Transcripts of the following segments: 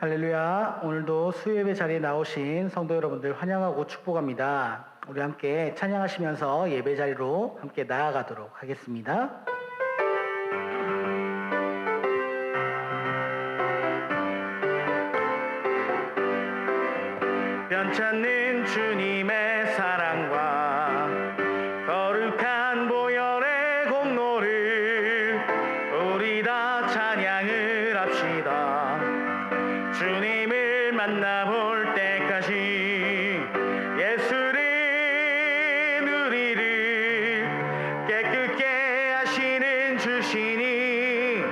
할렐루야. 오늘도 수요예배 자리에 나오신 성도 여러분들 환영하고 축복합니다. 우리 함께 찬양하시면서 예배 자리로 함께 나아가도록 하겠습니다. 변찮는 주님의 사랑과 거룩한 보혈의 공로를 우리 다 찬양을 합시다. 주님을 만나볼 때까지 예수는 우리를 깨끗게 하시는 주시니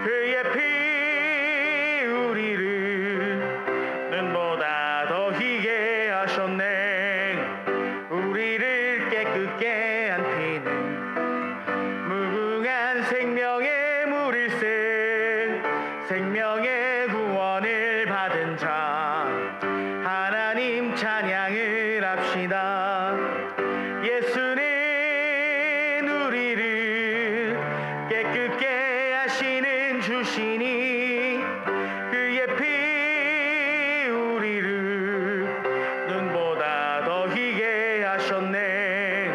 그의 피 우리를 눈보다 더 희게 하셨네. 우리를 깨끗게 한 피는 무궁한 생명의 물일세. 생명의 구원을 받은 자 하나님 찬양을 합시다. 예수는 우리를 깨끗게 하시는 주시니 그의 피 우리를 눈보다 더 희게 하셨네.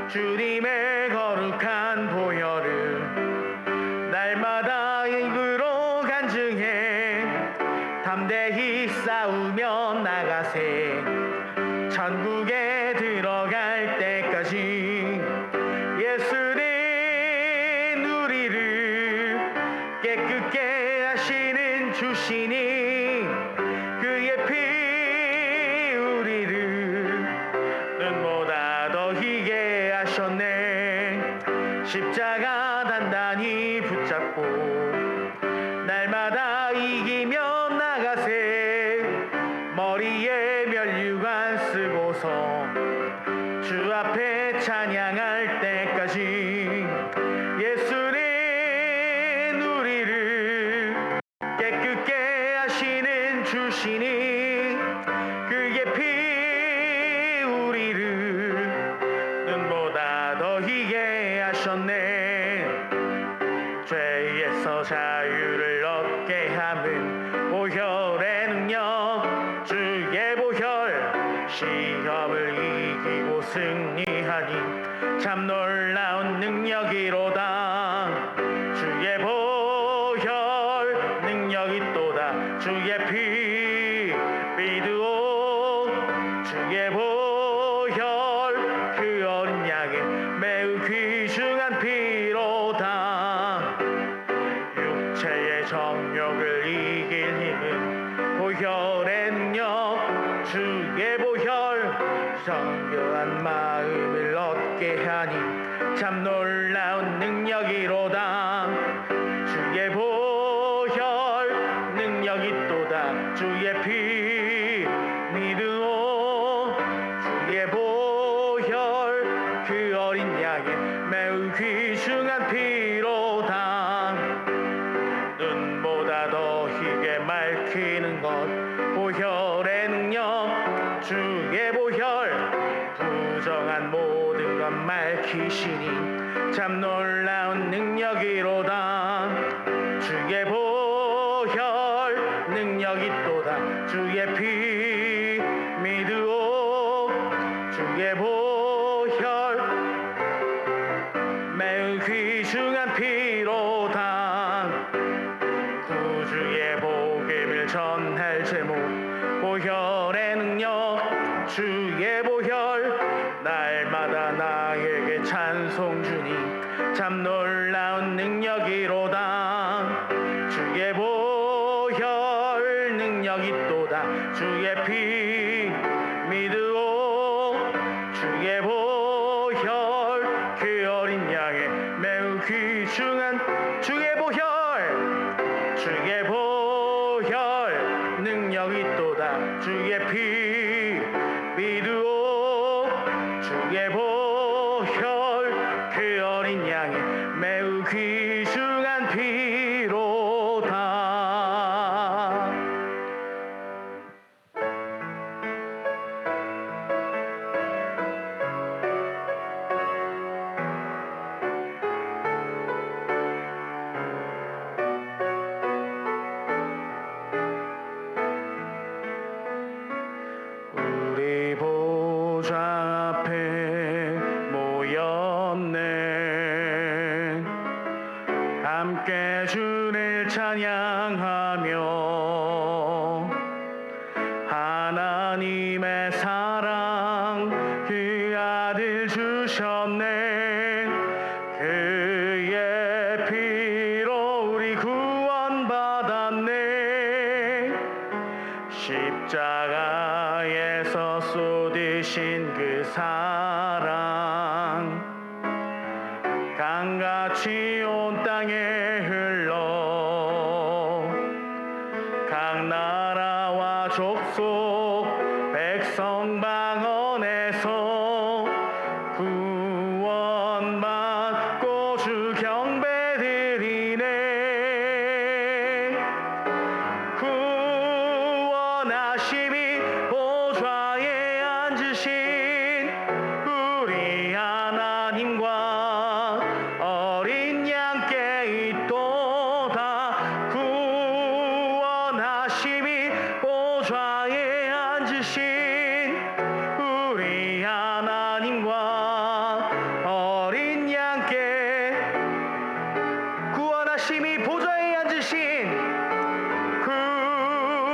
주님의 거룩한 보혈을 날마다 입으로 간증해 담대히 싸우며 나가세. 천국에 들어갈 때까지 예수는 우리를 깨끗게 하시는 주시니 그의 피 우리를 눈보다 더 희게 하셨네. 십자가 단단히 붙잡고 날마다 이기며 나가세. 머리에 면류관 쓰고서 주 앞에 찬양할 때까지 예수는 우리를 깨끗게 하시는 주시니 그의 피 우리를 눈보다 더 희게 하셨네. 죄에서 자유를 얻게 함은 보혈의 능력. 주의 보혈 시험을 이기고 승리하니 참 놀라운 능력이로다. 주의 보혈 능력이 또다. 주의 피 믿으오. 주의 보혈 그 어린 양의 매우 귀중한 피로다. 육체의 정욕을 이길 힘은 보혈의 능력. 주의 보혈 정결한 마음을 얻게 하니 참 놀라운 능력이로다. 주의 보혈 능력이 또다. 주의 피 믿으오. 주의 보혈 그 어린 양의 매우 귀중한 피로다. 눈보다 더 희게 맑히는 것 보혈의 능력. 주의 보혈 부정한 모든 것 맑히시니 참 놀라운 능력이로다. 주의 보혈 능력이 또다. 주의 피 믿으오. 주의 보혈 매우 귀중한 피로다. 구주의 복음을 전할 제목 보혈의 능력. 주의 보혈 날마다 나에게 찬송 주니 참 놀라운 능력이로다. 주의 보혈 능력이 또다. 주의 피 믿으오. 주의 보혈 그 어린 양의 매우 귀중한 주의 보혈. 주의 보혈 능력이 또다. 주의 피 믿으오. 주의 보혈 그 어린 양의 매우 귀중한 피로다. 찬양하며 하나님의 사랑 그 아들 주셨네. 그의 피로 우리 구원받았네. 십자가에서 쏟으신 그 사랑 강같이 온 땅에 흘러 각 나라와 족속 백성 방언에서 구원받고 주 경배드리네. 구원하심이 보좌에 앉으신 우리 하나님과 어린 양께 있도다. 구원하심이 보좌에 앉으신 우리 하나님과 어린 양께 구원하심이 보좌에 앉으신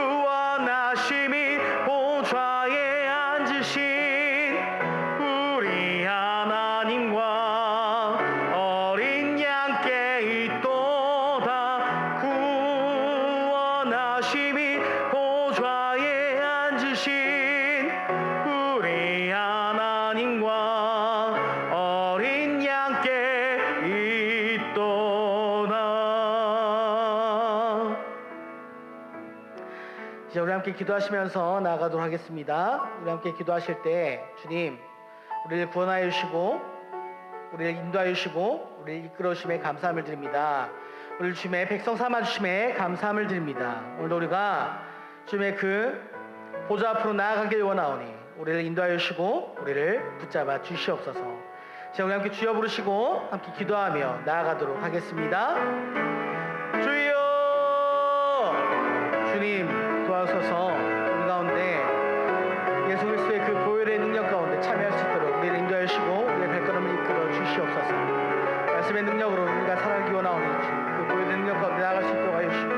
구원하심이 보좌에 앉으신 우리 하나님과 어린 양께 있도다. 구원하심이 보좌에 앉으신 우리 하나님과 어린 양께 있도다. 이제 우리 함께 기도하시면서 나아가도록 하겠습니다. 우리 함께 기도하실 때 주님, 우리를 구원하여 주시고 우리를 인도하여 주시고 우리를 이끌어 주심에 감사함을 드립니다. 우리를 주님의 백성 삼아 주심에 감사함을 드립니다. 오늘도 우리가 주님의 그 보좌 앞으로 나아가길 원하오니 우리를 인도하여 주시고 우리를 붙잡아 주시옵소서. 자, 우리 함께 주여 부르시고 함께 기도하며 나아가도록 하겠습니다. 주여, 주님 도와주셔서 우리 가운데 예수 그리스도의 그 보혈의 능력 가운데 참여할 수 있도록 우리를 인도하여 주시고 우리의 발걸음을 이끌어 주시옵소서. 말씀의 능력으로 우리가 살아가기 원하오니 그 보혈의 능력 가운데 나아갈 수 있도록 하여 주시고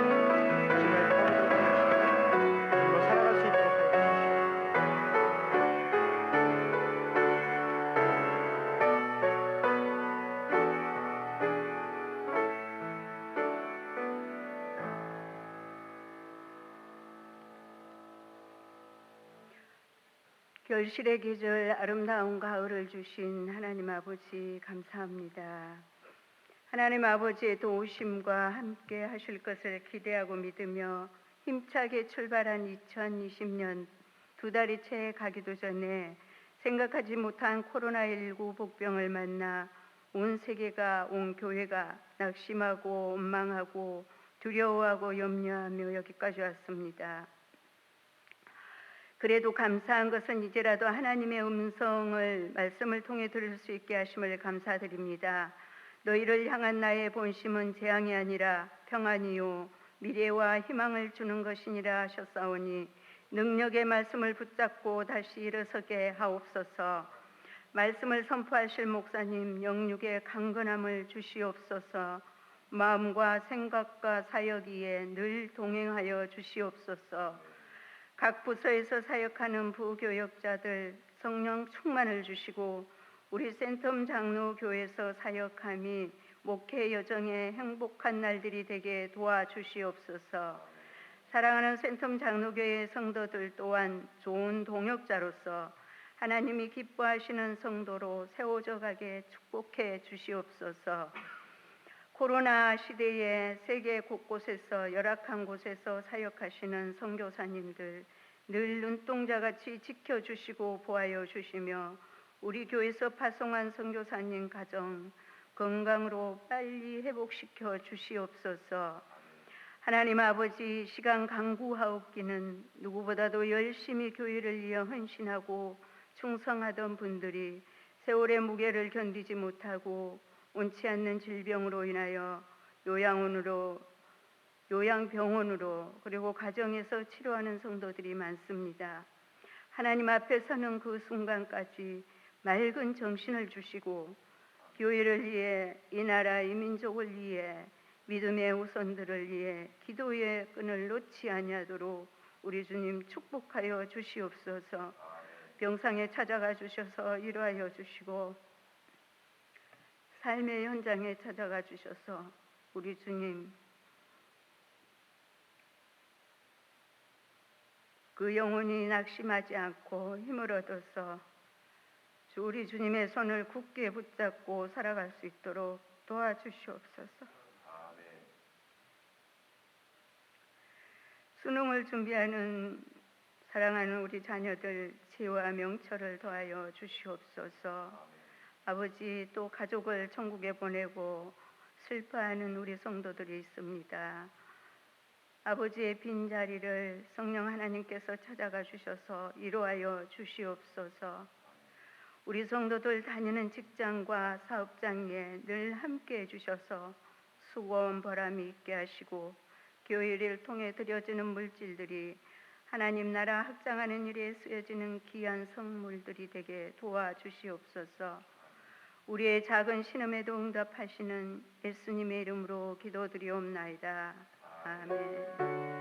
주님의 살아갈 수 있도록 하여 결실의 계절 아름다운 가을을 주신 하나님 아버지 감사합니다. 하나님 아버지의 도우심과 함께 하실 것을 기대하고 믿으며 힘차게 출발한 2020년 두 달이 채 가기도 전에 생각하지 못한 코로나19 복병을 만나 온 세계가, 온 교회가 낙심하고 원망하고 두려워하고 염려하며 여기까지 왔습니다. 그래도 감사한 것은 이제라도 하나님의 음성을 말씀을 통해 들을 수 있게 하심을 감사드립니다. 너희를 향한 나의 본심은 재앙이 아니라 평안이요 미래와 희망을 주는 것이니라 하셨사오니 능력의 말씀을 붙잡고 다시 일어서게 하옵소서. 말씀을 선포하실 목사님 영육의 강건함을 주시옵소서. 마음과 생각과 사역 위에 늘 동행하여 주시옵소서. 각 부서에서 사역하는 부교역자들 성령 충만을 주시고 우리 센텀 장로교회에서 사역함이 목회 여정의 행복한 날들이 되게 도와주시옵소서. 사랑하는 센텀 장로교회 성도들 또한 좋은 동역자로서 하나님이 기뻐하시는 성도로 세워져 가게 축복해 주시옵소서. 코로나 시대에 세계 곳곳에서 열악한 곳에서 사역하시는 선교사님들 늘 눈동자같이 지켜주시고 보하여 주시며 우리 교회에서 파송한 선교사님 가정 건강으로 빨리 회복시켜 주시옵소서. 하나님 아버지, 시간 강구하옵기는 누구보다도 열심히 교회를 위해 헌신하고 충성하던 분들이 세월의 무게를 견디지 못하고 온치 않는 질병으로 인하여 요양병원으로 그리고 가정에서 치료하는 성도들이 많습니다. 하나님 앞에 서는 그 순간까지 맑은 정신을 주시고 교회를 위해 이 나라 이 민족을 위해 믿음의 후손들을 위해 기도의 끈을 놓지 아니하도록 우리 주님 축복하여 주시옵소서. 병상에 찾아가 주셔서 위로하여 주시고 삶의 현장에 찾아가 주셔서 우리 주님 그 영혼이 낙심하지 않고 힘을 얻어서 우리 주님의 손을 굳게 붙잡고 살아갈 수 있도록 도와주시옵소서. 수능을 준비하는 사랑하는 우리 자녀들 지혜와 명철을 더하여 주시옵소서. 아버지, 또 가족을 천국에 보내고 슬퍼하는 우리 성도들이 있습니다. 아버지의 빈자리를 성령 하나님께서 찾아가 주셔서 위로하여 주시옵소서. 우리 성도들 다니는 직장과 사업장에 늘 함께해 주셔서 수고원 보람이 있게 하시고 교회를 통해 드려지는 물질들이 하나님 나라 확장하는 일에 쓰여지는 귀한 선물들이 되게 도와주시옵소서. 우리의 작은 신음에도 응답하시는 예수님의 이름으로 기도드리옵나이다. 아멘.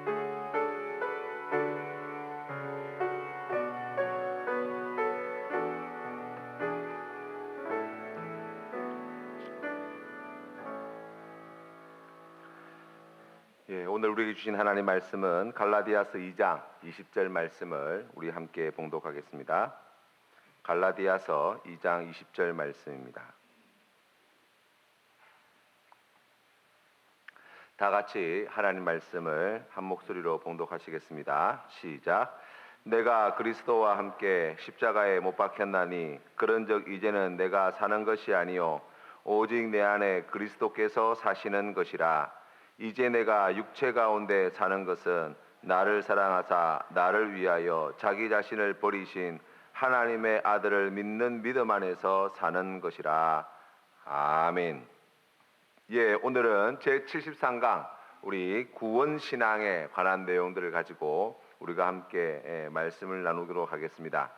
예, 오늘 우리에게 주신 하나님 말씀은 갈라디아서 2장 20절 말씀을 우리 함께 봉독하겠습니다. 갈라디아서 2장 20절 말씀입니다. 다 같이 하나님 말씀을 한 목소리로 봉독하시겠습니다. 시작. 내가 그리스도와 함께 십자가에 못 박혔나니 그런즉 이제는 내가 사는 것이 아니요 오직 내 안에 그리스도께서 사시는 것이라. 이제 내가 육체 가운데 사는 것은 나를 사랑하사 나를 위하여 자기 자신을 버리신 하나님의 아들을 믿는 믿음 안에서 사는 것이라. 아멘. 예, 오늘은 제73강 우리 구원신앙에 관한 내용들을 가지고 우리가 함께 말씀을 나누도록 하겠습니다.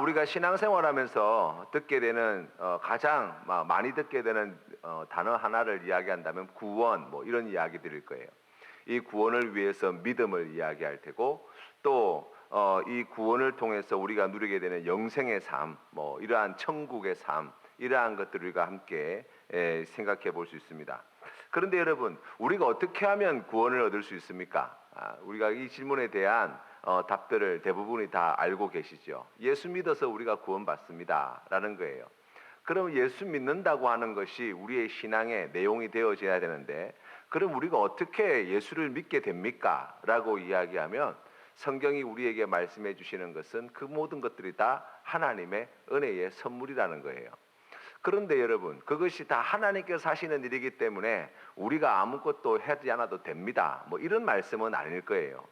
우리가 신앙생활하면서 듣게 되는 가장 많이 듣게 되는 단어 하나를 이야기한다면 구원 이런 이야기들일 거예요. 이 구원을 위해서 믿음을 이야기할 테고 또 이 구원을 통해서 우리가 누리게 되는 영생의 삶, 이러한 천국의 삶, 이러한 것들을 우리가 함께 생각해 볼 수 있습니다. 그런데 여러분, 우리가 어떻게 하면 구원을 얻을 수 있습니까? 우리가 이 질문에 대한 답들을 대부분이 다 알고 계시죠. 예수 믿어서 우리가 구원받습니다 라는 거예요. 그럼 예수 믿는다고 하는 것이 우리의 신앙의 내용이 되어져야 되는데, 그럼 우리가 어떻게 예수를 믿게 됩니까? 라고 이야기하면 성경이 우리에게 말씀해 주시는 것은 그 모든 것들이 다 하나님의 은혜의 선물이라는 거예요. 그런데 여러분, 그것이 다 하나님께서 하시는 일이기 때문에 우리가 아무것도 하지 않아도 됩니다, 이런 말씀은 아닐 거예요.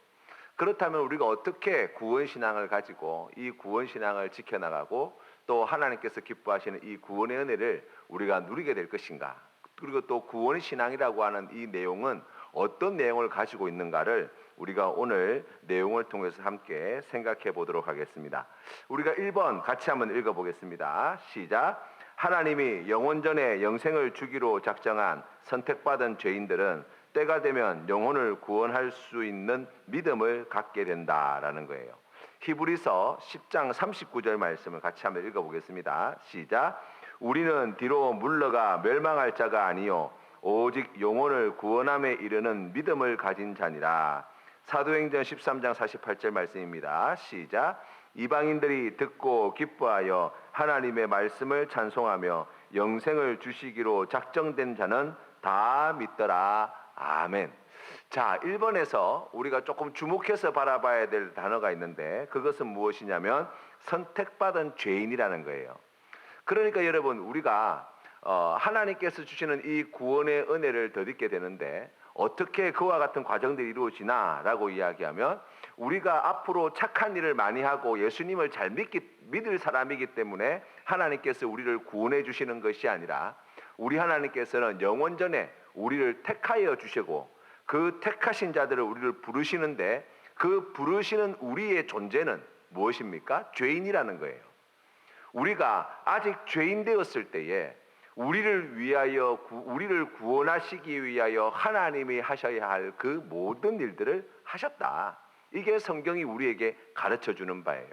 그렇다면 우리가 어떻게 구원신앙을 가지고 이 구원신앙을 지켜나가고 또 하나님께서 기뻐하시는 이 구원의 은혜를 우리가 누리게 될 것인가? 그리고 또 구원신앙이라고 하는 이 내용은 어떤 내용을 가지고 있는가를 우리가 오늘 내용을 통해서 함께 생각해 보도록 하겠습니다. 우리가 1번 같이 한번 읽어보겠습니다. 시작. 하나님이 영원전에 영생을 주기로 작정한 선택받은 죄인들은 때가 되면 영혼을 구원할 수 있는 믿음을 갖게 된다라는 거예요. 히브리서 10장 39절 말씀을 같이 한번 읽어보겠습니다. 시작. 우리는 뒤로 물러가 멸망할 자가 아니요 오직 영혼을 구원함에 이르는 믿음을 가진 자니라. 사도행전 13장 48절 말씀입니다. 시작. 이방인들이 듣고 기뻐하여 하나님의 말씀을 찬송하며 영생을 주시기로 작정된 자는 다 믿더라. 아멘. 자, 1번에서 우리가 조금 주목해서 바라봐야 될 단어가 있는데 그것은 무엇이냐면 선택받은 죄인이라는 거예요. 그러니까 여러분, 우리가 하나님께서 주시는 이 구원의 은혜를 덧입게 되는데 어떻게 그와 같은 과정들이 이루어지나 라고 이야기하면 우리가 앞으로 착한 일을 많이 하고 예수님을 잘 믿을 사람이기 때문에 하나님께서 우리를 구원해 주시는 것이 아니라 우리 하나님께서는 영원전에 우리를 택하여 주시고 그 택하신 자들을 우리를 부르시는데 그 부르시는 우리의 존재는 무엇입니까? 죄인이라는 거예요. 우리가 아직 죄인 되었을 때에 우리를 위하여 우리를 구원하시기 위하여 하나님이 하셔야 할 그 모든 일들을 하셨다. 이게 성경이 우리에게 가르쳐 주는 바예요.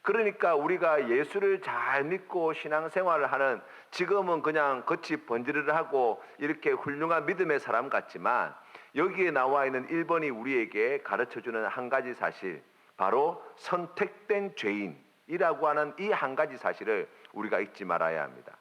그러니까 우리가 예수를 잘 믿고 신앙생활을 하는, 지금은 그냥 겉이 번지르르하고 이렇게 훌륭한 믿음의 사람 같지만 여기에 나와 있는 1번이 우리에게 가르쳐주는 한 가지 사실, 바로 선택된 죄인이라고 하는 이 한 가지 사실을 우리가 잊지 말아야 합니다.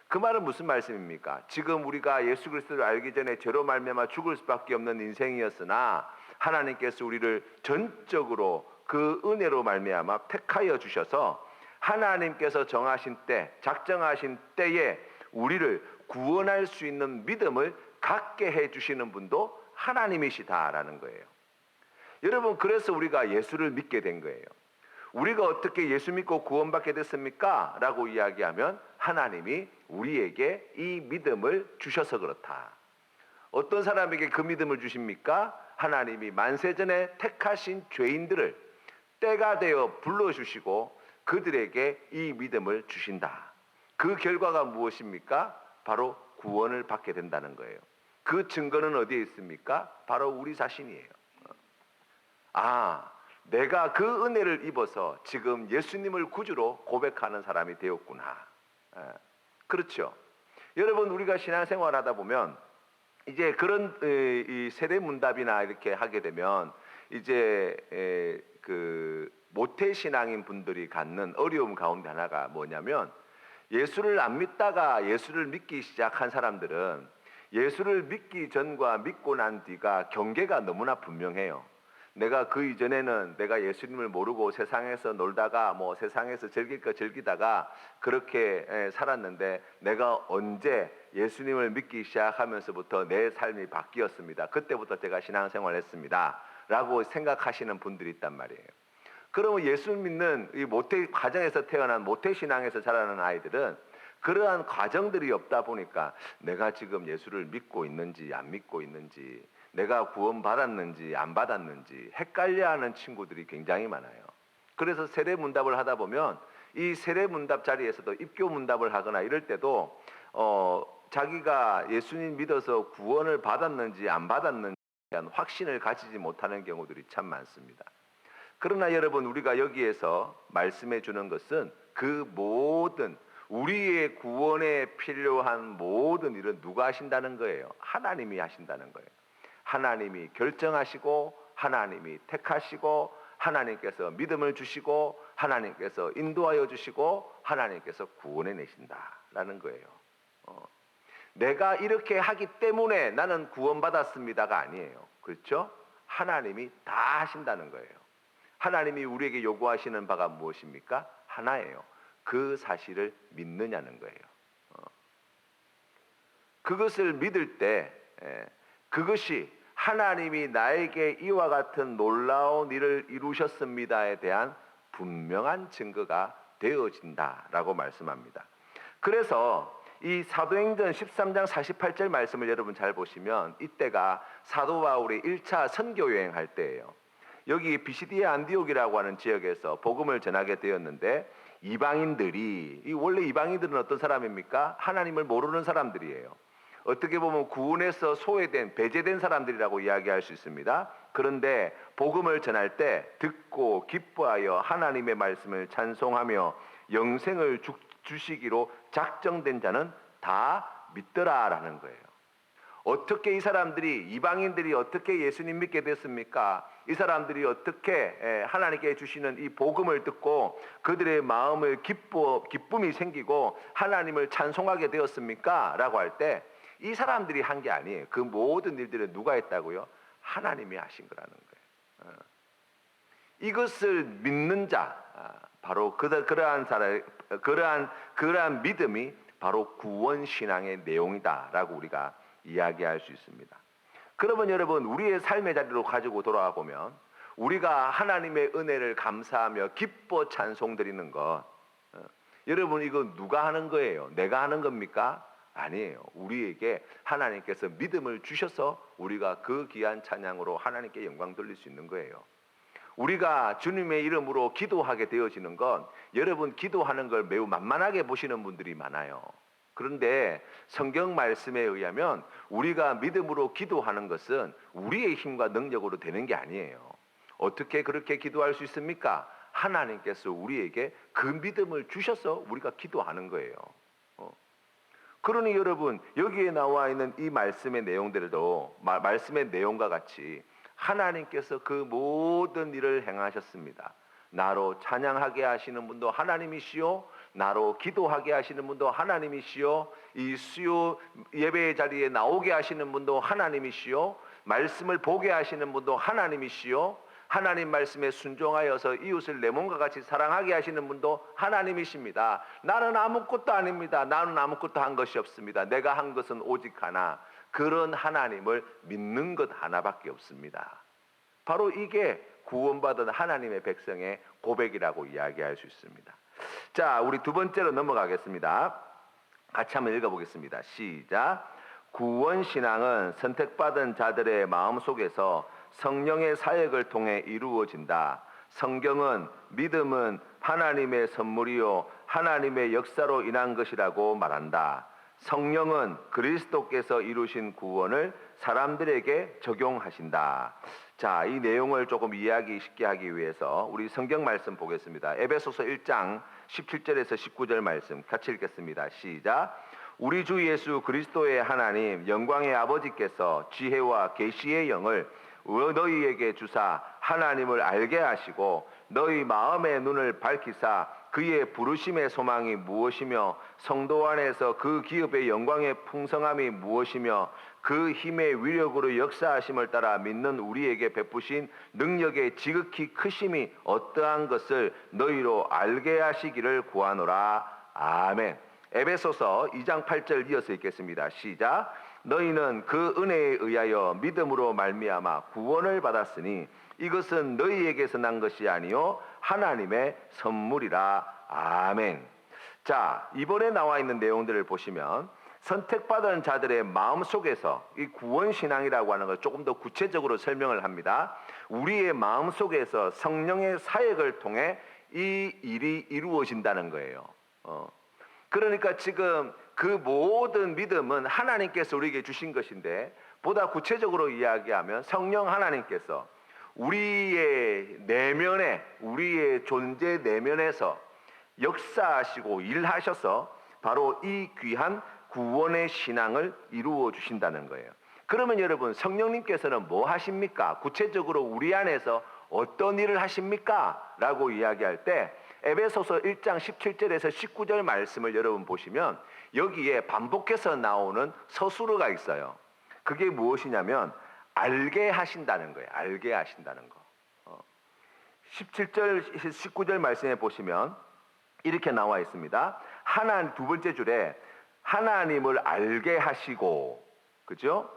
그 말은 무슨 말씀입니까? 지금 우리가 예수 그리스도를 알기 전에 죄로 말미암아 죽을 수밖에 없는 인생이었으나 하나님께서 우리를 전적으로 그 은혜로 말미암아 택하여 주셔서 하나님께서 정하신 때, 작정하신 때에 우리를 구원할 수 있는 믿음을 갖게 해주시는 분도 하나님이시다라는 거예요. 여러분, 그래서 우리가 예수를 믿게 된 거예요. 우리가 어떻게 예수 믿고 구원받게 됐습니까? 라고 이야기하면 하나님이 우리에게 이 믿음을 주셔서 그렇다. 어떤 사람에게 그 믿음을 주십니까? 하나님이 만세전에 택하신 죄인들을 때가 되어 불러주시고 그들에게 이 믿음을 주신다. 그 결과가 무엇입니까? 바로 구원을 받게 된다는 거예요. 그 증거는 어디에 있습니까? 바로 우리 자신이에요. 내가 그 은혜를 입어서 지금 예수님을 구주로 고백하는 사람이 되었구나. 그렇죠. 여러분, 우리가 신앙생활 하다 보면 이제 그런 이 세대문답이나 이렇게 하게 되면 이제 그 모태신앙인 분들이 갖는 어려움 가운데 하나가 뭐냐면, 예수를 안 믿다가 예수를 믿기 시작한 사람들은 예수를 믿기 전과 믿고 난 뒤가 경계가 너무나 분명해요. 내가 그 이전에는 내가 예수님을 모르고 세상에서 놀다가 뭐 세상에서 즐길 거 즐기다가 그렇게 살았는데, 내가 언제 예수님을 믿기 시작하면서부터 내 삶이 바뀌었습니다. 그때부터 제가 신앙생활을 했습니다. 라고 생각하시는 분들이 있단 말이에요. 그러면 예수 믿는 이 모태 가정에서 태어난 모태신앙에서 자라는 아이들은 그러한 과정들이 없다 보니까 내가 지금 예수를 믿고 있는지 안 믿고 있는지, 내가 구원받았는지 안 받았는지 헷갈려하는 친구들이 굉장히 많아요. 그래서 세례문답을 하다 보면 이 세례문답 자리에서도 입교문답을 하거나 이럴 때도 자기가 예수님 믿어서 구원을 받았는지 안 받았는지에 대한 확신을 가지지 못하는 경우들이 참 많습니다. 그러나 여러분, 우리가 여기에서 말씀해 주는 것은 그 모든 우리의 구원에 필요한 모든 일은 누가 하신다는 거예요? 하나님이 하신다는 거예요. 하나님이 결정하시고 하나님이 택하시고 하나님께서 믿음을 주시고 하나님께서 인도하여 주시고 하나님께서 구원해 내신다라는 거예요. 내가 이렇게 하기 때문에 나는 구원받았습니다가 아니에요. 그렇죠? 하나님이 다 하신다는 거예요. 하나님이 우리에게 요구하시는 바가 무엇입니까? 하나예요. 그 사실을 믿느냐는 거예요. 그것을 믿을 때 그것이 하나님이 나에게 이와 같은 놀라운 일을 이루셨습니다에 대한 분명한 증거가 되어진다라고 말씀합니다. 그래서 이 사도행전 13장 48절 말씀을 여러분 잘 보시면 이때가 사도 바울이 1차 선교 여행할 때예요. 여기 비시디아 안디옥이라고 하는 지역에서 복음을 전하게 되었는데, 이방인들이, 원래 이방인들은 어떤 사람입니까? 하나님을 모르는 사람들이에요. 어떻게 보면 구원에서 소외된, 배제된 사람들이라고 이야기할 수 있습니다. 그런데 복음을 전할 때 듣고 기뻐하여 하나님의 말씀을 찬송하며 영생을 주시기로 작정된 자는 다 믿더라라는 거예요. 어떻게 이 사람들이, 이방인들이 어떻게 예수님 믿게 됐습니까? 이 사람들이 어떻게 하나님께 주시는 이 복음을 듣고 그들의 마음을 기쁨이 생기고 하나님을 찬송하게 되었습니까? 라고 할 때 이 사람들이 한 게 아니에요. 그 모든 일들을 누가 했다고요? 하나님이 하신 거라는 거예요. 이것을 믿는 자, 바로 그러한 믿음이 바로 구원신앙의 내용이다라고 우리가 이야기할 수 있습니다. 그러면 여러분, 우리의 삶의 자리로 가지고 돌아와 보면 우리가 하나님의 은혜를 감사하며 기뻐 찬송드리는 것, 여러분, 이거 누가 하는 거예요? 내가 하는 겁니까? 아니에요. 우리에게 하나님께서 믿음을 주셔서 우리가 그 귀한 찬양으로 하나님께 영광 돌릴 수 있는 거예요. 우리가 주님의 이름으로 기도하게 되어지는 건, 여러분, 기도하는 걸 매우 만만하게 보시는 분들이 많아요. 그런데 성경 말씀에 의하면 우리가 믿음으로 기도하는 것은 우리의 힘과 능력으로 되는 게 아니에요. 어떻게 그렇게 기도할 수 있습니까? 하나님께서 우리에게 그 믿음을 주셔서 우리가 기도하는 거예요. 그러니 여러분, 여기에 나와 있는 이 말씀의 내용들도 말씀의 내용과 같이 하나님께서 그 모든 일을 행하셨습니다. 나로 찬양하게 하시는 분도 하나님이시요, 나로 기도하게 하시는 분도 하나님이시요, 이 수요 예배의 자리에 나오게 하시는 분도 하나님이시요, 말씀을 보게 하시는 분도 하나님이시요, 하나님 말씀에 순종하여서 이웃을 내 몸과 같이 사랑하게 하시는 분도 하나님이십니다. 나는 아무것도 아닙니다. 나는 아무것도 한 것이 없습니다. 내가 한 것은 오직 하나, 그런 하나님을 믿는 것 하나밖에 없습니다. 바로 이게 구원받은 하나님의 백성의 고백이라고 이야기할 수 있습니다. 자, 우리 두 번째로 넘어가겠습니다. 같이 한번 읽어보겠습니다. 시작. 구원신앙은 선택받은 자들의 마음속에서 성령의 사역을 통해 이루어진다. 성경은 믿음은 하나님의 선물이요 하나님의 역사로 인한 것이라고 말한다. 성령은 그리스도께서 이루신 구원을 사람들에게 적용하신다. 자, 이 내용을 조금 이해하기 쉽게 하기 위해서 우리 성경 말씀 보겠습니다. 에베소서 1장 17절에서 19절 말씀 같이 읽겠습니다. 시작. 우리 주 예수 그리스도의 하나님 영광의 아버지께서 지혜와 계시의 영을 너희에게 주사 하나님을 알게 하시고 너희 마음의 눈을 밝히사 그의 부르심의 소망이 무엇이며 성도 안에서 그 기업의 영광의 풍성함이 무엇이며 그 힘의 위력으로 역사하심을 따라 믿는 우리에게 베푸신 능력의 지극히 크심이 어떠한 것을 너희로 알게 하시기를 구하노라. 아멘. 에베소서 2장 8절 이어서 읽겠습니다. 시작. 너희는 그 은혜에 의하여 믿음으로 말미암아 구원을 받았으니 이것은 너희에게서 난 것이 아니요 하나님의 선물이라. 아멘. 자, 이번에 나와 있는 내용들을 보시면 선택받은 자들의 마음속에서 이 구원신앙이라고 하는 걸 조금 더 구체적으로 설명을 합니다. 우리의 마음속에서 성령의 사역을 통해 이 일이 이루어진다는 거예요. 그러니까 지금 그 모든 믿음은 하나님께서 우리에게 주신 것인데, 보다 구체적으로 이야기하면 성령 하나님께서 우리의 내면에, 우리의 존재 내면에서 역사하시고 일하셔서 바로 이 귀한 구원의 신앙을 이루어 주신다는 거예요. 그러면 여러분, 성령님께서는 뭐 하십니까? 구체적으로 우리 안에서 어떤 일을 하십니까? 라고 이야기할 때 에베소서 1장 17절에서 19절 말씀을 여러분 보시면 여기에 반복해서 나오는 서술어가 있어요. 그게 무엇이냐면 알게 하신다는 거예요. 알게 하신다는 거. 17절, 19절 말씀에 보시면 이렇게 나와 있습니다. 두 번째 줄에 하나님을 알게 하시고, 그죠?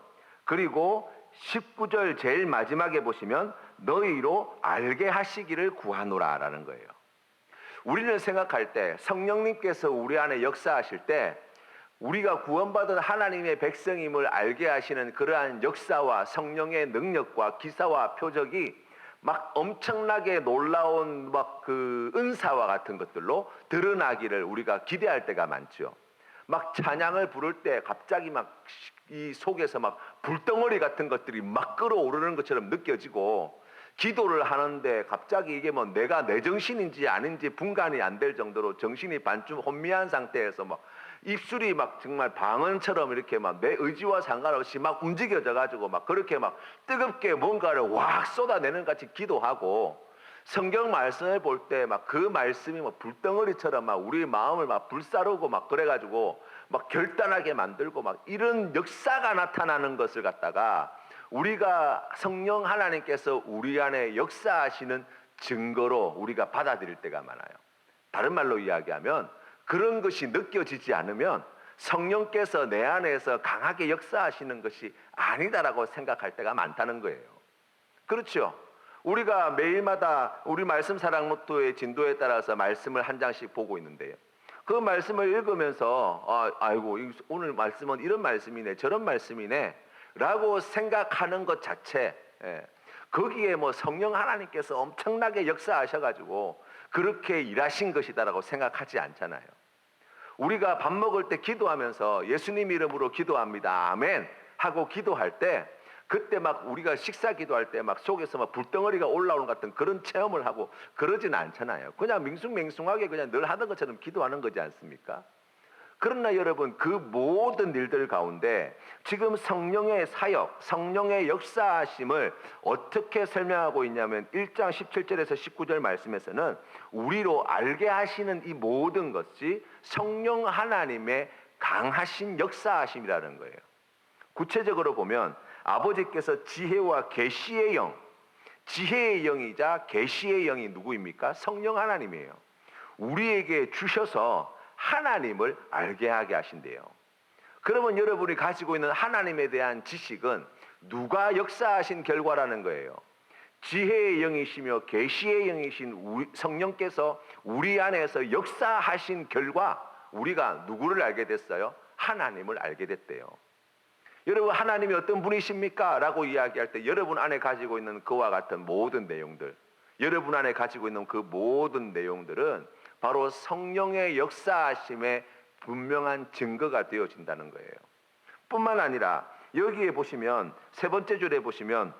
그리고 19절 제일 마지막에 보시면 너희로 알게 하시기를 구하노라라는 거예요. 우리는 생각할 때 성령님께서 우리 안에 역사하실 때 우리가 구원받은 하나님의 백성임을 알게 하시는 그러한 역사와 성령의 능력과 기사와 표적이 막 엄청나게 놀라운 막 그 은사와 같은 것들로 드러나기를 우리가 기대할 때가 많죠. 막 찬양을 부를 때 갑자기 막 이 속에서 막 불덩어리 같은 것들이 막 끓어오르는 것처럼 느껴지고, 기도를 하는데 갑자기 이게 뭐 내가 내 정신인지 아닌지 분간이 안 될 정도로 정신이 반쯤 혼미한 상태에서 막 입술이 막 정말 방언처럼 이렇게 막 내 의지와 상관없이 막 움직여져 가지고 막 그렇게 막 뜨겁게 뭔가를 확 쏟아내는 같이 기도하고, 성경 말씀을 볼 때 막 그 말씀이 막 불덩어리처럼 막 우리 마음을 막 불사르고 막 그래가지고 막 결단하게 만들고 막 이런 역사가 나타나는 것을 갖다가 우리가 성령 하나님께서 우리 안에 역사하시는 증거로 우리가 받아들일 때가 많아요. 다른 말로 이야기하면 그런 것이 느껴지지 않으면 성령께서 내 안에서 강하게 역사하시는 것이 아니다라고 생각할 때가 많다는 거예요. 그렇죠? 우리가 매일마다 우리 말씀 사랑 노트의 진도에 따라서 말씀을 한 장씩 보고 있는데요. 그 말씀을 읽으면서 아이고 오늘 말씀은 이런 말씀이네 저런 말씀이네 라고 생각하는 것 자체, 거기에 뭐 성령 하나님께서 엄청나게 역사하셔가지고 그렇게 일하신 것이다라고 생각하지 않잖아요. 우리가 밥 먹을 때 기도하면서 예수님 이름으로 기도합니다. 아멘. 하고 기도할 때 그때 막 우리가 식사 기도할 때 막 속에서 막 불덩어리가 올라오는 것 같은 그런 체험을 하고 그러지는 않잖아요. 그냥 맹숭맹숭하게 그냥 늘 하던 것처럼 기도하는 거지 않습니까? 그러나 여러분 그 모든 일들 가운데 지금 성령의 사역, 성령의 역사하심을 어떻게 설명하고 있냐면 1장 17절에서 19절 말씀에서는 우리로 알게 하시는 이 모든 것이 성령 하나님의 강하신 역사하심이라는 거예요. 구체적으로 보면 아버지께서 지혜와 계시의 영, 지혜의 영이자 계시의 영이 누구입니까? 성령 하나님이에요. 우리에게 주셔서 하나님을 알게 하게 하신대요. 그러면 여러분이 가지고 있는 하나님에 대한 지식은 누가 역사하신 결과라는 거예요. 지혜의 영이시며 계시의 영이신 성령께서 우리 안에서 역사하신 결과 우리가 누구를 알게 됐어요? 하나님을 알게 됐대요. 여러분 하나님이 어떤 분이십니까? 라고 이야기할 때 여러분 안에 가지고 있는 그와 같은 모든 내용들, 여러분 안에 가지고 있는 그 모든 내용들은 바로 성령의 역사하심의 분명한 증거가 되어진다는 거예요. 뿐만 아니라 여기에 보시면 세 번째 줄에 보시면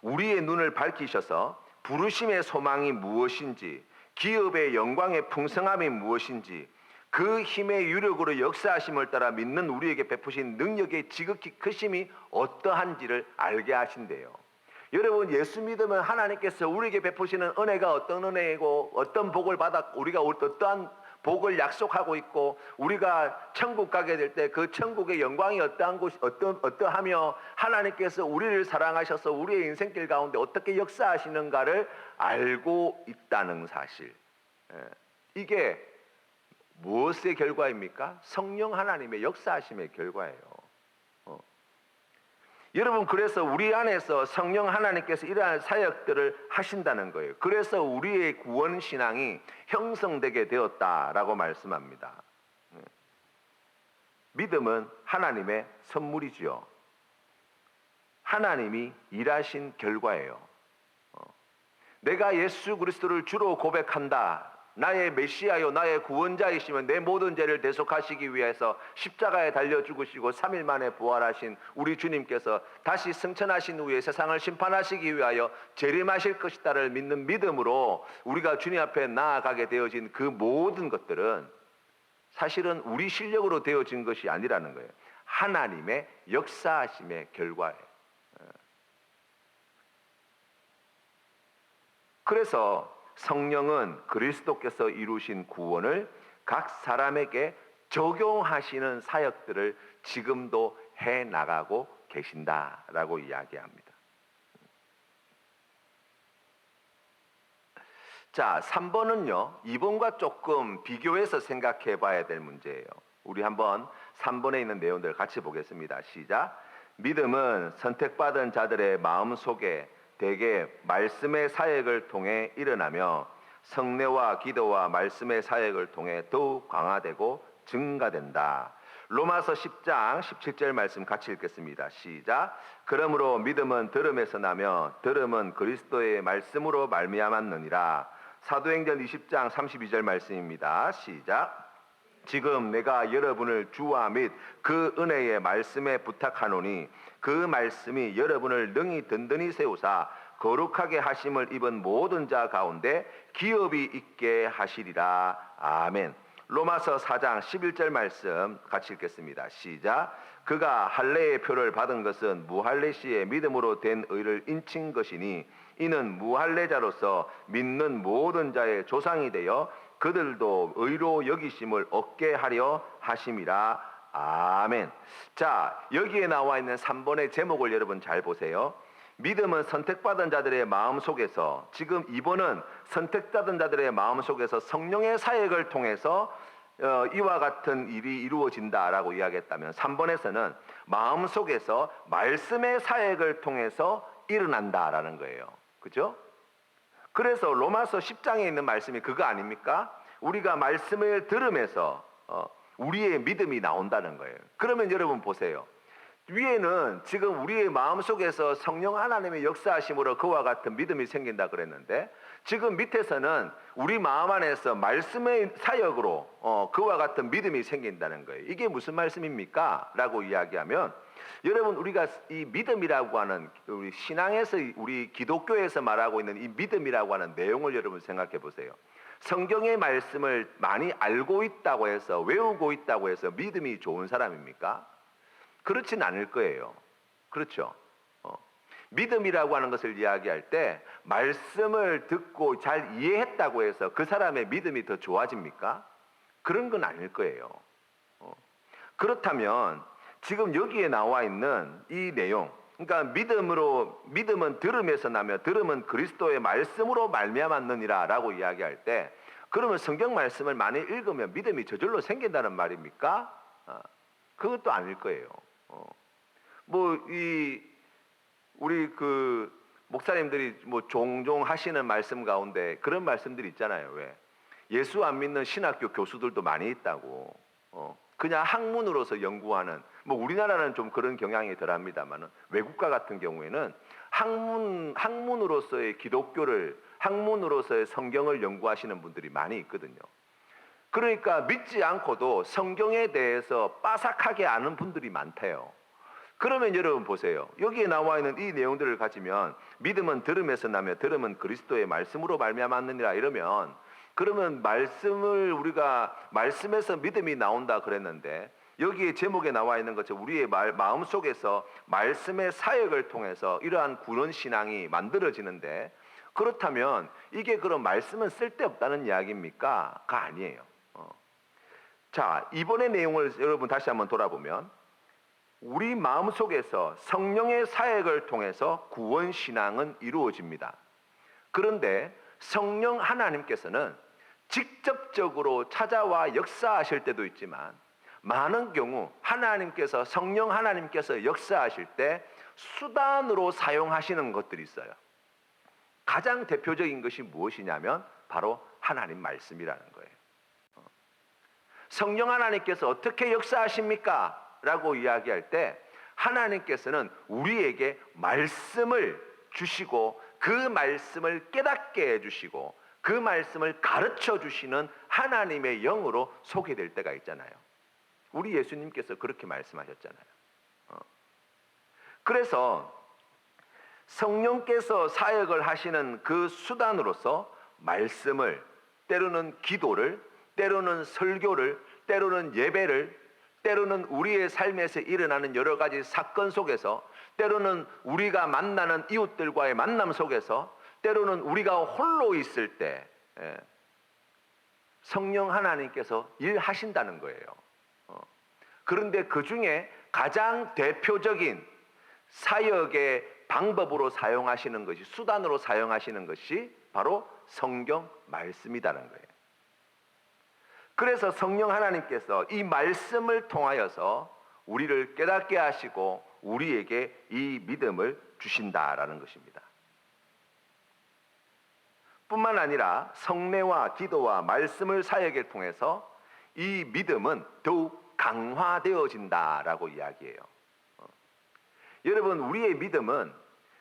우리의 눈을 밝히셔서 부르심의 소망이 무엇인지, 기업의 영광의 풍성함이 무엇인지, 그 힘의 유력으로 역사하심을 따라 믿는 우리에게 베푸신 능력의 지극히 크심이 어떠한지를 알게 하신대요. 여러분 예수 믿으면 하나님께서 우리에게 베푸시는 은혜가 어떤 은혜이고 어떤 복을 받아 우리가 어떠한 복을 약속하고 있고 우리가 천국 가게 될 때 그 천국의 영광이 어떠한 곳이 어떠하며 하나님께서 우리를 사랑하셔서 우리의 인생길 가운데 어떻게 역사하시는가를 알고 있다는 사실. 이게 무엇의 결과입니까? 성령 하나님의 역사하심의 결과예요. 여러분 그래서 우리 안에서 성령 하나님께서 이러한 사역들을 하신다는 거예요. 그래서 우리의 구원 신앙이 형성되게 되었다라고 말씀합니다. 믿음은 하나님의 선물이지요. 하나님이 일하신 결과예요. 내가 예수 그리스도를 주로 고백한다. 나의 메시아요 나의 구원자이시면 내 모든 죄를 대속하시기 위해서 십자가에 달려 죽으시고 3일 만에 부활하신 우리 주님께서 다시 승천하신 후에 세상을 심판하시기 위하여 재림하실 것이다를 믿는 믿음으로 우리가 주님 앞에 나아가게 되어진 그 모든 것들은 사실은 우리 실력으로 되어진 것이 아니라는 거예요. 하나님의 역사하심의 결과예요. 그래서 성령은 그리스도께서 이루신 구원을 각 사람에게 적용하시는 사역들을 지금도 해나가고 계신다라고 이야기합니다. 자, 3번은요. 2번과 조금 비교해서 생각해 봐야 될 문제예요. 우리 한번 3번에 있는 내용들 같이 보겠습니다. 시작. 믿음은 선택받은 자들의 마음속에 대개 말씀의 사역을 통해 일어나며 성례와 기도와 말씀의 사역을 통해 더욱 강화되고 증가된다. 로마서 10장 17절 말씀 같이 읽겠습니다. 시작. 그러므로 믿음은 들음에서 나며 들음은 그리스도의 말씀으로 말미암았느니라. 사도행전 20장 32절 말씀입니다. 시작. 지금 내가 여러분을 주와 및 그 은혜의 말씀에 부탁하노니 그 말씀이 여러분을 능히 든든히 세우사 거룩하게 하심을 입은 모든 자 가운데 기업이 있게 하시리라. 아멘. 로마서 4장 11절 말씀 같이 읽겠습니다. 시작. 그가 할례의 표를 받은 것은 무할례 시에 믿음으로 된 의를 인친 것이니 이는 무할례자로서 믿는 모든 자의 조상이 되어 그들도 의로 여기심을 얻게 하려 하심이라. 아멘. 자, 여기에 나와 있는 3번의 제목을 여러분 잘 보세요. 믿음은 선택받은 자들의 마음속에서, 지금 2번은 선택받은 자들의 마음속에서 성령의 사역을 통해서 이와 같은 일이 이루어진다라고 이야기했다면 3번에서는 마음속에서 말씀의 사역을 통해서 일어난다라는 거예요. 그죠? 그래서 로마서 10장에 있는 말씀이 그거 아닙니까? 우리가 말씀을 들으면서 우리의 믿음이 나온다는 거예요. 그러면 여러분 보세요. 위에는 지금 우리의 마음속에서 성령 하나님의 역사하심으로 그와 같은 믿음이 생긴다 그랬는데 지금 밑에서는 우리 마음 안에서 말씀의 사역으로 그와 같은 믿음이 생긴다는 거예요. 이게 무슨 말씀입니까? 라고 이야기하면 여러분 우리가 이 믿음이라고 하는 우리 신앙에서 우리 기독교에서 말하고 있는 이 믿음이라고 하는 내용을 여러분 생각해 보세요. 성경의 말씀을 많이 알고 있다고 해서 외우고 있다고 해서 믿음이 좋은 사람입니까? 그렇진 않을 거예요. 그렇죠? 믿음이라고 하는 것을 이야기할 때 말씀을 듣고 잘 이해했다고 해서 그 사람의 믿음이 더 좋아집니까? 그런 건 아닐 거예요. 그렇다면 지금 여기에 나와 있는 이 내용, 그러니까 믿음은 들음에서 나며 들음은 그리스도의 말씀으로 말미암았느니라라고 이야기할 때, 그러면 성경 말씀을 많이 읽으면 믿음이 저절로 생긴다는 말입니까? 그것도 아닐 거예요. 우리 그 목사님들이 뭐 종종 하시는 말씀 가운데 그런 말씀들이 있잖아요. 왜? 예수 안 믿는 신학교 교수들도 많이 있다고. 그냥 학문으로서 연구하는, 뭐 우리나라는 좀 그런 경향이 덜합니다만은 외국가 같은 경우에는 학문으로서의 기독교를, 학문으로서의 성경을 연구하시는 분들이 많이 있거든요. 그러니까 믿지 않고도 성경에 대해서 빠삭하게 아는 분들이 많대요. 그러면 여러분 보세요. 여기에 나와 있는 이 내용들을 가지면 믿음은 들음에서 나며 들음은 그리스도의 말씀으로 말미암았느니라 이러면, 그러면 말씀을 우리가 말씀에서 믿음이 나온다 그랬는데 여기에 제목에 나와 있는 것처럼 우리의 마음 속에서 말씀의 사역을 통해서 이러한 구원 신앙이 만들어지는데, 그렇다면 이게 그럼 말씀은 쓸데없다는 이야기입니까? 가 아니에요. 자, 이번의 내용을 여러분 다시 한번 돌아보면 우리 마음 속에서 성령의 사역을 통해서 구원 신앙은 이루어집니다. 그런데 성령 하나님께서는 직접적으로 찾아와 역사하실 때도 있지만 많은 경우 성령 하나님께서 역사하실 때 수단으로 사용하시는 것들이 있어요. 가장 대표적인 것이 무엇이냐면 바로 하나님 말씀이라는 거예요. 성령 하나님께서 어떻게 역사하십니까? 라고 이야기할 때 하나님께서는 우리에게 말씀을 주시고 그 말씀을 깨닫게 해주시고 그 말씀을 가르쳐 주시는 하나님의 영으로 소개될 때가 있잖아요. 우리 예수님께서 그렇게 말씀하셨잖아요. 그래서 성령께서 사역을 하시는 그 수단으로서 말씀을, 때로는 기도를, 때로는 설교를, 때로는 예배를, 때로는 우리의 삶에서 일어나는 여러 가지 사건 속에서, 때로는 우리가 만나는 이웃들과의 만남 속에서, 때로는 우리가 홀로 있을 때 성령 하나님께서 일하신다는 거예요. 그런데 그 중에 가장 대표적인 사역의 방법으로 사용하시는 것이, 수단으로 사용하시는 것이 바로 성경 말씀이라는 거예요. 그래서 성령 하나님께서 이 말씀을 통하여서 우리를 깨닫게 하시고 우리에게 이 믿음을 주신다라는 것입니다. 뿐만 아니라 성례와 기도와 말씀을 사역을 통해서 이 믿음은 더욱 강화되어진다라고 이야기해요. 여러분, 우리의 믿음은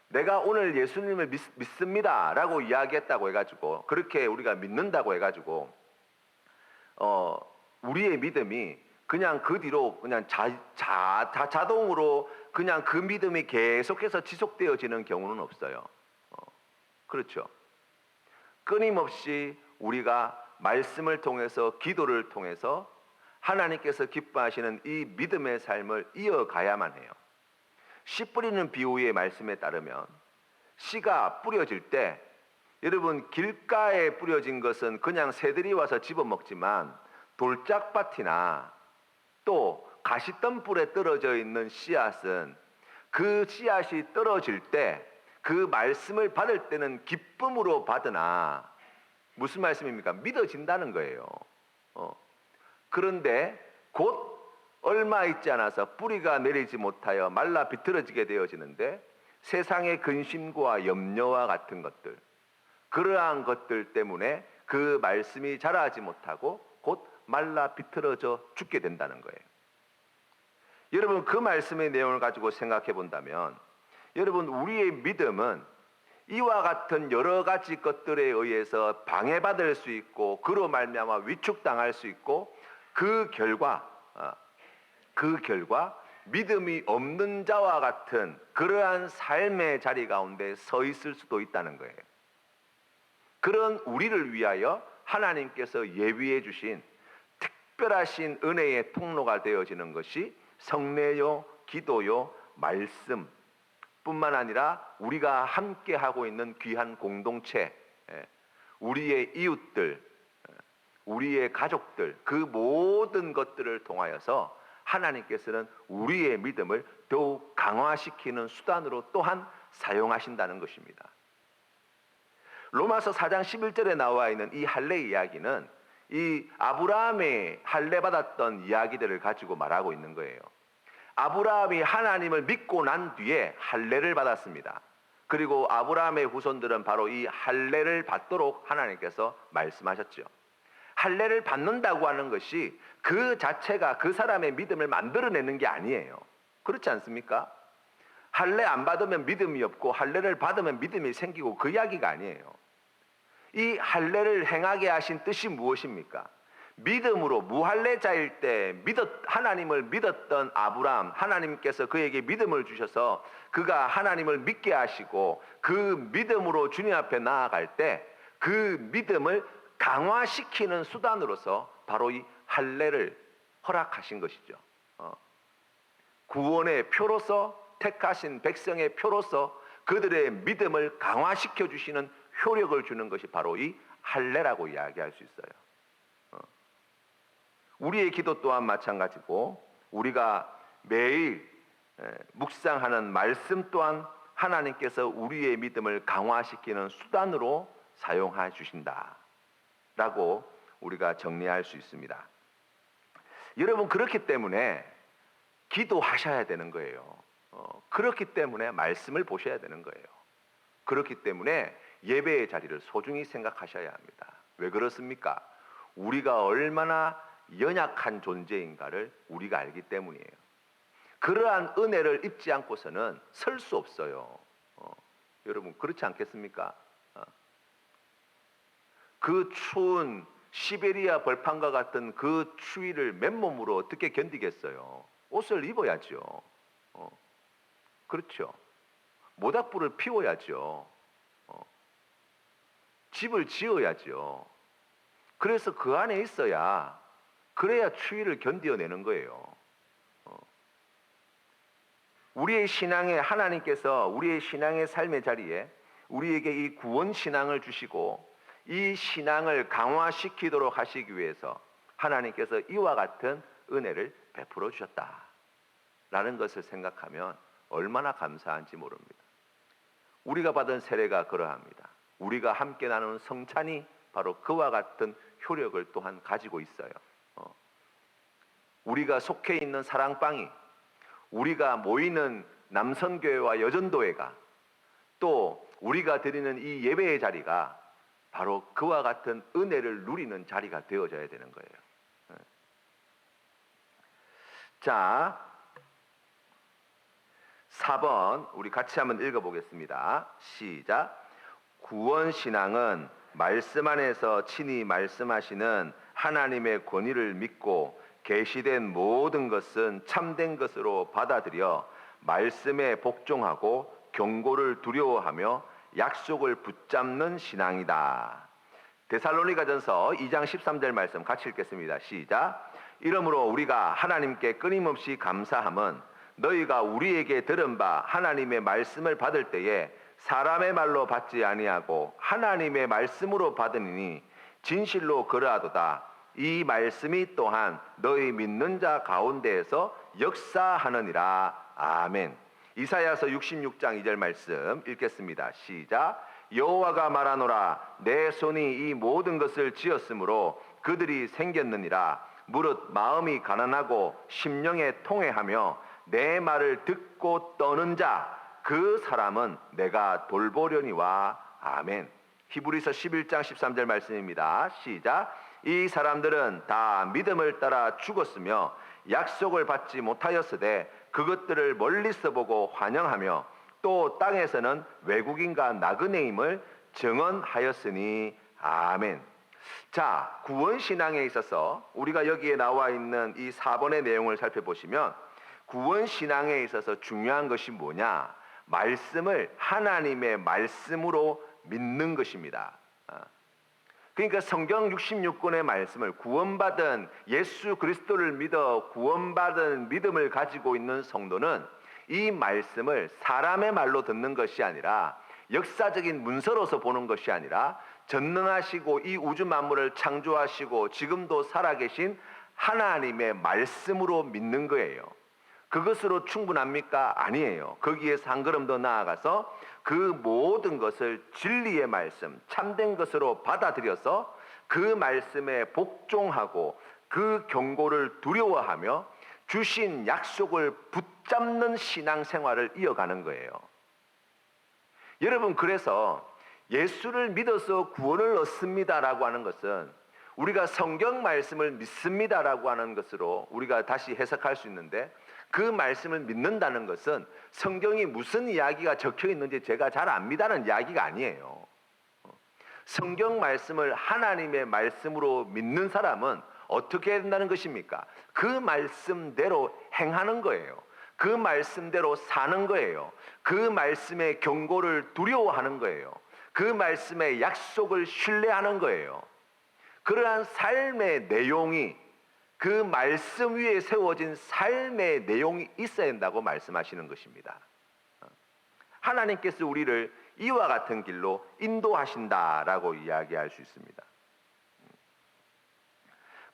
내가 오늘 예수님을 믿습니다 라고 이야기했다고 해가지고, 그렇게 우리가 믿는다고 해가지고 우리의 믿음이 그냥 그 뒤로 그냥 자동으로 그냥 그 믿음이 계속해서 지속되어지는 경우는 없어요. 그렇죠. 끊임없이 우리가 말씀을 통해서, 기도를 통해서 하나님께서 기뻐하시는 이 믿음의 삶을 이어가야만 해요. 씨 뿌리는 비유의 말씀에 따르면 씨가 뿌려질 때, 여러분, 길가에 뿌려진 것은 그냥 새들이 와서 집어먹지만 돌짝밭이나 또 가시덤불에 떨어져 있는 씨앗은 그 씨앗이 떨어질 때 그 말씀을 받을 때는 기쁨으로 받으나, 무슨 말씀입니까? 믿어진다는 거예요. 그런데 곧 얼마 있지 않아서 뿌리가 내리지 못하여 말라 비틀어지게 되어지는데, 세상의 근심과 염려와 같은 것들, 그러한 것들 때문에 그 말씀이 자라지 못하고 곧 말라 비틀어져 죽게 된다는 거예요. 여러분, 그 말씀의 내용을 가지고 생각해 본다면, 여러분, 우리의 믿음은 이와 같은 여러 가지 것들에 의해서 방해받을 수 있고 그로 말미암아 위축당할 수 있고 그 결과 믿음이 없는 자와 같은 그러한 삶의 자리 가운데 서 있을 수도 있다는 거예요. 그런 우리를 위하여 하나님께서 예비해 주신 특별하신 은혜의 통로가 되어지는 것이 성례요, 기도요, 말씀 뿐만 아니라 우리가 함께 하고 있는 귀한 공동체, 우리의 이웃들, 우리의 가족들, 그 모든 것들을 통하여서 하나님께서는 우리의 믿음을 더욱 강화시키는 수단으로 또한 사용하신다는 것입니다. 로마서 4장 11절에 나와 있는 이 할례 이야기는 이 아브라함의 할례 받았던 이야기들을 가지고 말하고 있는 거예요. 아브라함이 하나님을 믿고 난 뒤에 할례를 받았습니다. 그리고 아브라함의 후손들은 바로 이 할례를 받도록 하나님께서 말씀하셨죠. 할례를 받는다고 하는 것이 그 자체가 그 사람의 믿음을 만들어내는 게 아니에요. 그렇지 않습니까? 할례 안 받으면 믿음이 없고 할례를 받으면 믿음이 생기고 그 이야기가 아니에요. 이 할례를 행하게 하신 뜻이 무엇입니까? 믿음으로 무할례자일 때 하나님을 믿었던 아브라함, 하나님께서 그에게 믿음을 주셔서 그가 하나님을 믿게 하시고 그 믿음으로 주님 앞에 나아갈 때 그 믿음을 강화시키는 수단으로서 바로 이 할례를 허락하신 것이죠. 구원의 표로서 택하신 백성의 표로서 그들의 믿음을 강화시켜 주시는 효력을 주는 것이 바로 이 할례라고 이야기할 수 있어요. 우리의 기도 또한 마찬가지고 우리가 매일 묵상하는 말씀 또한 하나님께서 우리의 믿음을 강화시키는 수단으로 사용해 주신다라고 우리가 정리할 수 있습니다. 여러분, 그렇기 때문에 기도하셔야 되는 거예요. 그렇기 때문에 말씀을 보셔야 되는 거예요. 그렇기 때문에 예배의 자리를 소중히 생각하셔야 합니다. 왜 그렇습니까? 우리가 얼마나 연약한 존재인가를 우리가 알기 때문이에요. 그러한 은혜를 입지 않고서는 설 수 없어요. 여러분, 그렇지 않겠습니까? 그 추운 시베리아 벌판과 같은 그 추위를 맨몸으로 어떻게 견디겠어요? 옷을 입어야죠. 그렇죠. 모닥불을 피워야죠. 집을 지어야죠. 그래서 그 안에 있어야 그래야 추위를 견뎌내는 거예요. 우리의 신앙에 하나님께서 우리의 신앙의 삶의 자리에 우리에게 이 구원 신앙을 주시고 이 신앙을 강화시키도록 하시기 위해서 하나님께서 이와 같은 은혜를 베풀어 주셨다라는 것을 생각하면 얼마나 감사한지 모릅니다. 우리가 받은 세례가 그러합니다. 우리가 함께 나누는 성찬이 바로 그와 같은 효력을 또한 가지고 있어요. 우리가 속해 있는 사랑방이, 우리가 모이는 남선교회와 여전도회가, 또 우리가 드리는 이 예배의 자리가 바로 그와 같은 은혜를 누리는 자리가 되어져야 되는 거예요. 자, 4번 우리 같이 한번 읽어보겠습니다. 시작. 구원신앙은 말씀 안에서 친히 말씀하시는 하나님의 권위를 믿고 계시된 모든 것은 참된 것으로 받아들여 말씀에 복종하고 경고를 두려워하며 약속을 붙잡는 신앙이다. 데살로니가전서 2장 13절 말씀 같이 읽겠습니다. 시작. 이러므로 우리가 하나님께 끊임없이 감사함은 너희가 우리에게 들은 바 하나님의 말씀을 받을 때에 사람의 말로 받지 아니하고 하나님의 말씀으로 받으니 진실로 그러하도다. 이 말씀이 또한 너희 믿는 자 가운데에서 역사하느니라. 아멘. 이사야서 66장 2절 말씀 읽겠습니다. 시작. 여호와가 말하노라. 내 손이 이 모든 것을 지었으므로 그들이 생겼느니라. 무릇 마음이 가난하고 심령에 통회하며 내 말을 듣고 떠는 자 그 사람은 내가 돌보려니와. 아멘. 히브리서 11장 13절 말씀입니다. 시작. 이 사람들은 다 믿음을 따라 죽었으며 약속을 받지 못하였으되 그것들을 멀리서 보고 환영하며 또 땅에서는 외국인과 나그네임을 증언하였으니 아멘. 자, 구원신앙에 있어서 우리가 여기에 나와 있는 이 4번의 내용을 살펴보시면 구원신앙에 있어서 중요한 것이 뭐냐? 말씀을 하나님의 말씀으로 믿는 것입니다. 그러니까 성경 66권의 말씀을 구원받은 예수 그리스도를 믿어 구원받은 믿음을 가지고 있는 성도는 이 말씀을 사람의 말로 듣는 것이 아니라 역사적인 문서로서 보는 것이 아니라 전능하시고 이 우주 만물을 창조하시고 지금도 살아계신 하나님의 말씀으로 믿는 거예요. 그것으로 충분합니까? 아니에요. 거기에서 한 걸음 더 나아가서 그 모든 것을 진리의 말씀, 참된 것으로 받아들여서 그 말씀에 복종하고 그 경고를 두려워하며 주신 약속을 붙잡는 신앙생활을 이어가는 거예요. 여러분, 그래서 예수를 믿어서 구원을 얻습니다라고 하는 것은 우리가 성경 말씀을 믿습니다라고 하는 것으로 우리가 다시 해석할 수 있는데, 그 말씀을 믿는다는 것은 성경이 무슨 이야기가 적혀 있는지 제가 잘 압니다는 이야기가 아니에요. 성경 말씀을 하나님의 말씀으로 믿는 사람은 어떻게 해야 된다는 것입니까? 그 말씀대로 행하는 거예요. 그 말씀대로 사는 거예요. 그 말씀의 경고를 두려워하는 거예요. 그 말씀의 약속을 신뢰하는 거예요. 그러한 삶의 내용이, 그 말씀 위에 세워진 삶의 내용이 있어야 된다고 말씀하시는 것입니다. 하나님께서 우리를 이와 같은 길로 인도하신다라고 이야기할 수 있습니다.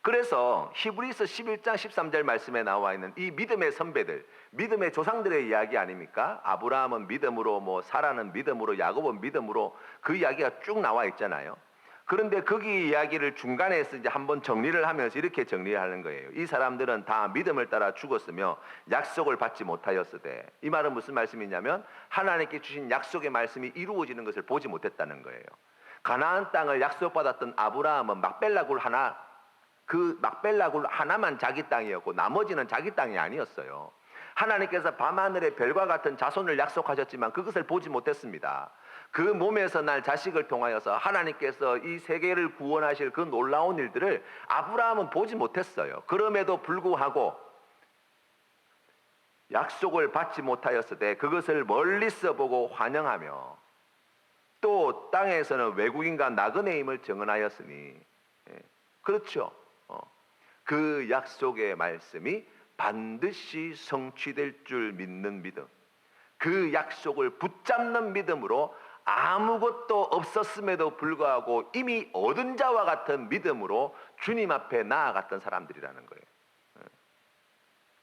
그래서 히브리서 11장 13절 말씀에 나와 있는 이 믿음의 선배들, 믿음의 조상들의 이야기 아닙니까? 아브라함은 믿음으로, 사라는 믿음으로, 야곱은 믿음으로, 그 이야기가 쭉 나와 있잖아요. 그런데 거기 이야기를 중간에서 이제 한번 정리를 하면서 이렇게 정리하는 거예요. 이 사람들은 다 믿음을 따라 죽었으며 약속을 받지 못하였으되, 이 말은 무슨 말씀이냐면 하나님께 주신 약속의 말씀이 이루어지는 것을 보지 못했다는 거예요. 가나안 땅을 약속받았던 아브라함은 막벨라굴 하나만 자기 땅이었고 나머지는 자기 땅이 아니었어요. 하나님께서 밤하늘의 별과 같은 자손을 약속하셨지만 그것을 보지 못했습니다. 그 몸에서 날 자식을 통하여서 하나님께서 이 세계를 구원하실 그 놀라운 일들을 아브라함은 보지 못했어요. 그럼에도 불구하고 약속을 받지 못하였으되 그것을 멀리서 보고 환영하며 또 땅에서는 외국인과 나그네임을 증언하였으니, 그렇죠. 그 약속의 말씀이 반드시 성취될 줄 믿는 믿음, 그 약속을 붙잡는 믿음으로 아무것도 없었음에도 불구하고 이미 얻은 자와 같은 믿음으로 주님 앞에 나아갔던 사람들이라는 거예요.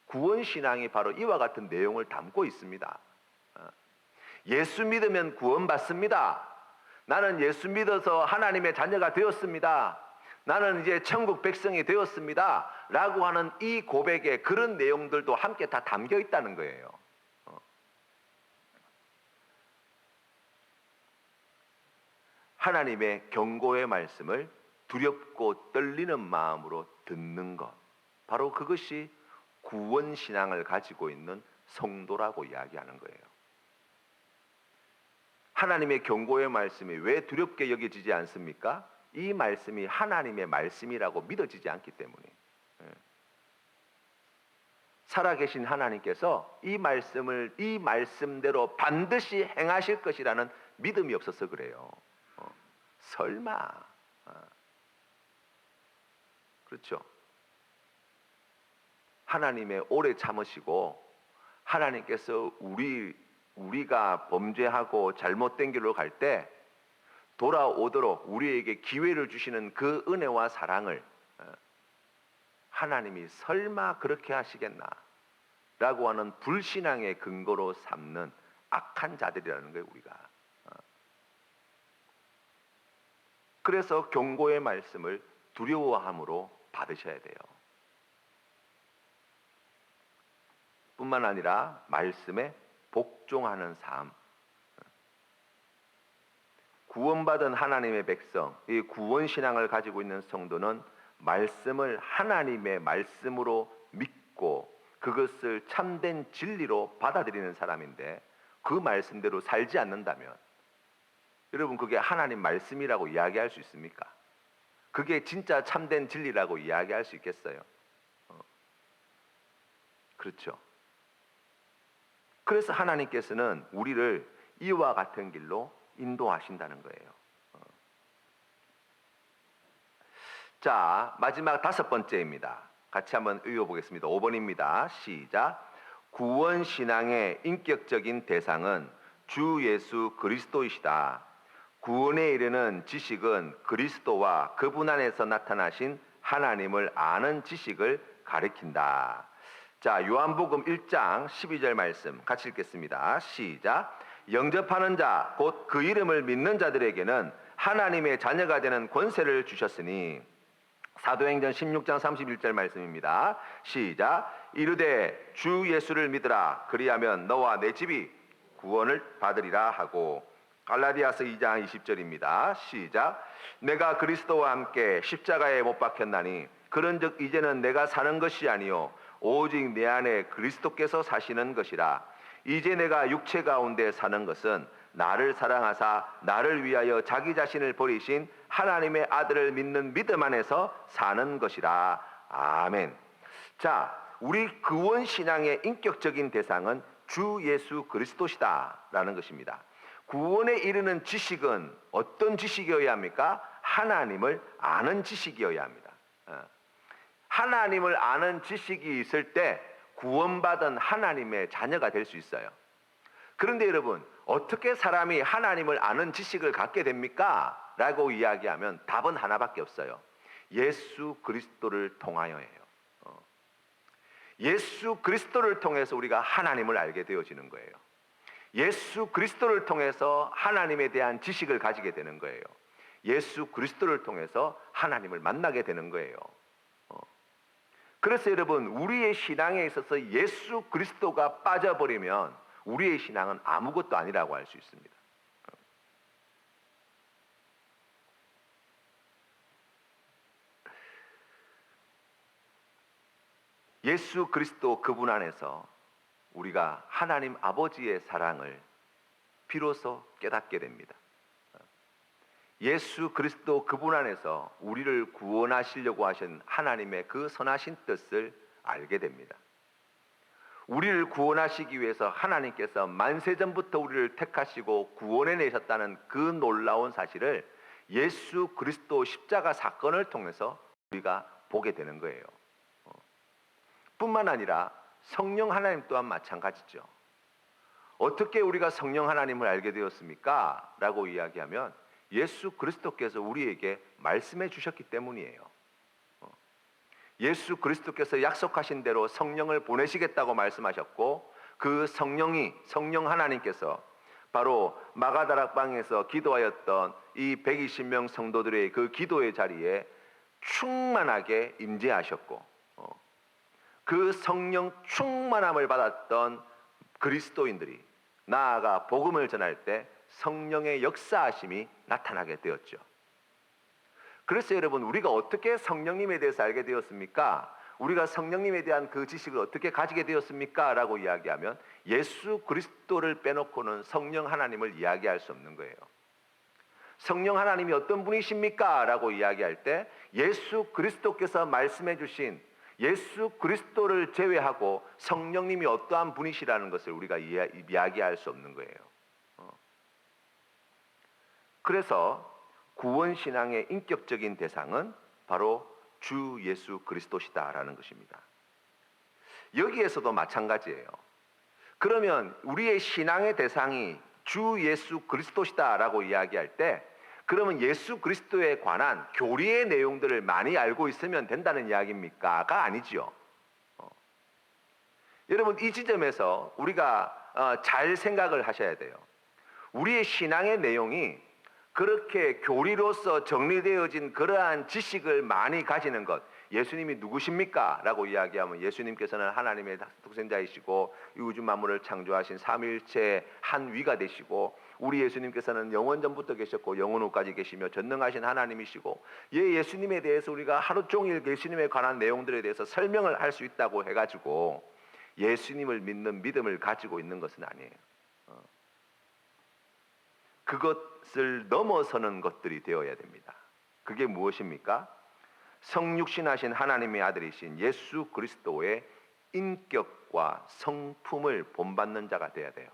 구원신앙이 바로 이와 같은 내용을 담고 있습니다. 예수 믿으면 구원받습니다. 나는 예수 믿어서 하나님의 자녀가 되었습니다. 나는 이제 천국 백성이 되었습니다 라고 하는 이 고백에 그런 내용들도 함께 다 담겨 있다는 거예요. 하나님의 경고의 말씀을 두렵고 떨리는 마음으로 듣는 것, 바로 그것이 구원신앙을 가지고 있는 성도라고 이야기하는 거예요. 하나님의 경고의 말씀이 왜 두렵게 여겨지지 않습니까? 이 말씀이 하나님의 말씀이라고 믿어지지 않기 때문에. 살아계신 하나님께서 이 말씀을 이 말씀대로 반드시 행하실 것이라는 믿음이 없어서 그래요. 설마. 그렇죠. 하나님의 오래 참으시고 하나님께서 우리가 범죄하고 잘못된 길로 갈 때 돌아오도록 우리에게 기회를 주시는 그 은혜와 사랑을 하나님이 설마 그렇게 하시겠나 라고 하는 불신앙의 근거로 삼는 악한 자들이라는 거예요, 우리가. 그래서 경고의 말씀을 두려워함으로 받으셔야 돼요. 뿐만 아니라 말씀에 복종하는 삶. 구원받은 하나님의 백성, 이 구원신앙을 가지고 있는 성도는 말씀을 하나님의 말씀으로 믿고 그것을 참된 진리로 받아들이는 사람인데, 그 말씀대로 살지 않는다면 여러분 그게 하나님 말씀이라고 이야기할 수 있습니까? 그게 진짜 참된 진리라고 이야기할 수 있겠어요? 그렇죠. 그래서 하나님께서는 우리를 이와 같은 길로 인도하신다는 거예요. 자, 마지막 5번째입니다. 같이 한번 읽어보겠습니다. 5번입니다. 시작. 구원 신앙의 인격적인 대상은 주 예수 그리스도이시다. 구원에 이르는 지식은 그리스도와 그분 안에서 나타나신 하나님을 아는 지식을 가리킨다. 자, 요한복음 1장 12절 말씀 같이 읽겠습니다. 시작. 영접하는 자, 곧 그 이름을 믿는 자들에게는 하나님의 자녀가 되는 권세를 주셨으니. 사도행전 16장 31절 말씀입니다. 시작. 이르되 주 예수를 믿으라. 그리하면 너와 내 집이 구원을 받으리라 하고. 갈라디아서 2장 20절입니다. 시작. 내가 그리스도와 함께 십자가에 못 박혔나니 그런즉 이제는 내가 사는 것이 아니요 오직 내 안에 그리스도께서 사시는 것이라. 이제 내가 육체 가운데 사는 것은 나를 사랑하사 나를 위하여 자기 자신을 버리신 하나님의 아들을 믿는 믿음 안에서 사는 것이라. 아멘. 자, 우리 구원 신앙의 인격적인 대상은 주 예수 그리스도시다라는 것입니다. 구원에 이르는 지식은 어떤 지식이어야 합니까? 하나님을 아는 지식이어야 합니다. 하나님을 아는 지식이 있을 때 구원받은 하나님의 자녀가 될 수 있어요. 그런데 여러분, 어떻게 사람이 하나님을 아는 지식을 갖게 됩니까? 라고 이야기하면 답은 하나밖에 없어요. 예수 그리스도를 통하여예요. 예수 그리스도를 통해서 우리가 하나님을 알게 되어지는 거예요. 예수 그리스도를 통해서 하나님에 대한 지식을 가지게 되는 거예요. 예수 그리스도를 통해서 하나님을 만나게 되는 거예요. 그래서 여러분, 우리의 신앙에 있어서 예수 그리스도가 빠져버리면 우리의 신앙은 아무것도 아니라고 할 수 있습니다. 예수 그리스도 그분 안에서 우리가 하나님 아버지의 사랑을 비로소 깨닫게 됩니다. 예수 그리스도 그분 안에서 우리를 구원하시려고 하신 하나님의 그 선하신 뜻을 알게 됩니다. 우리를 구원하시기 위해서 하나님께서 만세전부터 우리를 택하시고 구원해 내셨다는 그 놀라운 사실을 예수 그리스도 십자가 사건을 통해서 우리가 보게 되는 거예요. 뿐만 아니라 성령 하나님 또한 마찬가지죠. 어떻게 우리가 성령 하나님을 알게 되었습니까? 라고 이야기하면 예수 그리스도께서 우리에게 말씀해 주셨기 때문이에요. 예수 그리스도께서 약속하신 대로 성령을 보내시겠다고 말씀하셨고, 그 성령 하나님께서 바로 마가다락방에서 기도하였던 이 120명 성도들의 그 기도의 자리에 충만하게 임재하셨고, 그 성령 충만함을 받았던 그리스도인들이 나아가 복음을 전할 때 성령의 역사하심이 나타나게 되었죠. 그래서 여러분, 우리가 어떻게 성령님에 대해서 알게 되었습니까? 우리가 성령님에 대한 그 지식을 어떻게 가지게 되었습니까? 라고 이야기하면 예수 그리스도를 빼놓고는 성령 하나님을 이야기할 수 없는 거예요. 성령 하나님이 어떤 분이십니까? 라고 이야기할 때 예수 그리스도께서 말씀해 주신 예수 그리스도를 제외하고 성령님이 어떠한 분이시라는 것을 우리가 이야기할 수 없는 거예요. 그래서 구원신앙의 인격적인 대상은 바로 주 예수 그리스도시다라는 것입니다. 여기에서도 마찬가지예요. 그러면 우리의 신앙의 대상이 주 예수 그리스도시다라고 이야기할 때, 그러면 예수 그리스도에 관한 교리의 내용들을 많이 알고 있으면 된다는 이야기입니까?가 아니지요. 여러분, 이 지점에서 우리가 잘 생각을 하셔야 돼요. 우리의 신앙의 내용이 그렇게 교리로서 정리되어진 그러한 지식을 많이 가지는 것, 예수님이 누구십니까? 라고 이야기하면 예수님께서는 하나님의 독생자이시고 우주 만물을 창조하신 삼위일체 한 위가 되시고, 우리 예수님께서는 영원 전부터 계셨고 영원 후까지 계시며 전능하신 하나님이시고, 예수님에 대해서 우리가 하루 종일 예수님에 관한 내용들에 대해서 설명을 할 수 있다고 해가지고 예수님을 믿는 믿음을 가지고 있는 것은 아니에요. 그것을 넘어서는 것들이 되어야 됩니다. 그게 무엇입니까? 성육신하신 하나님의 아들이신 예수 그리스도의 인격과 성품을 본받는 자가 되어야 돼요.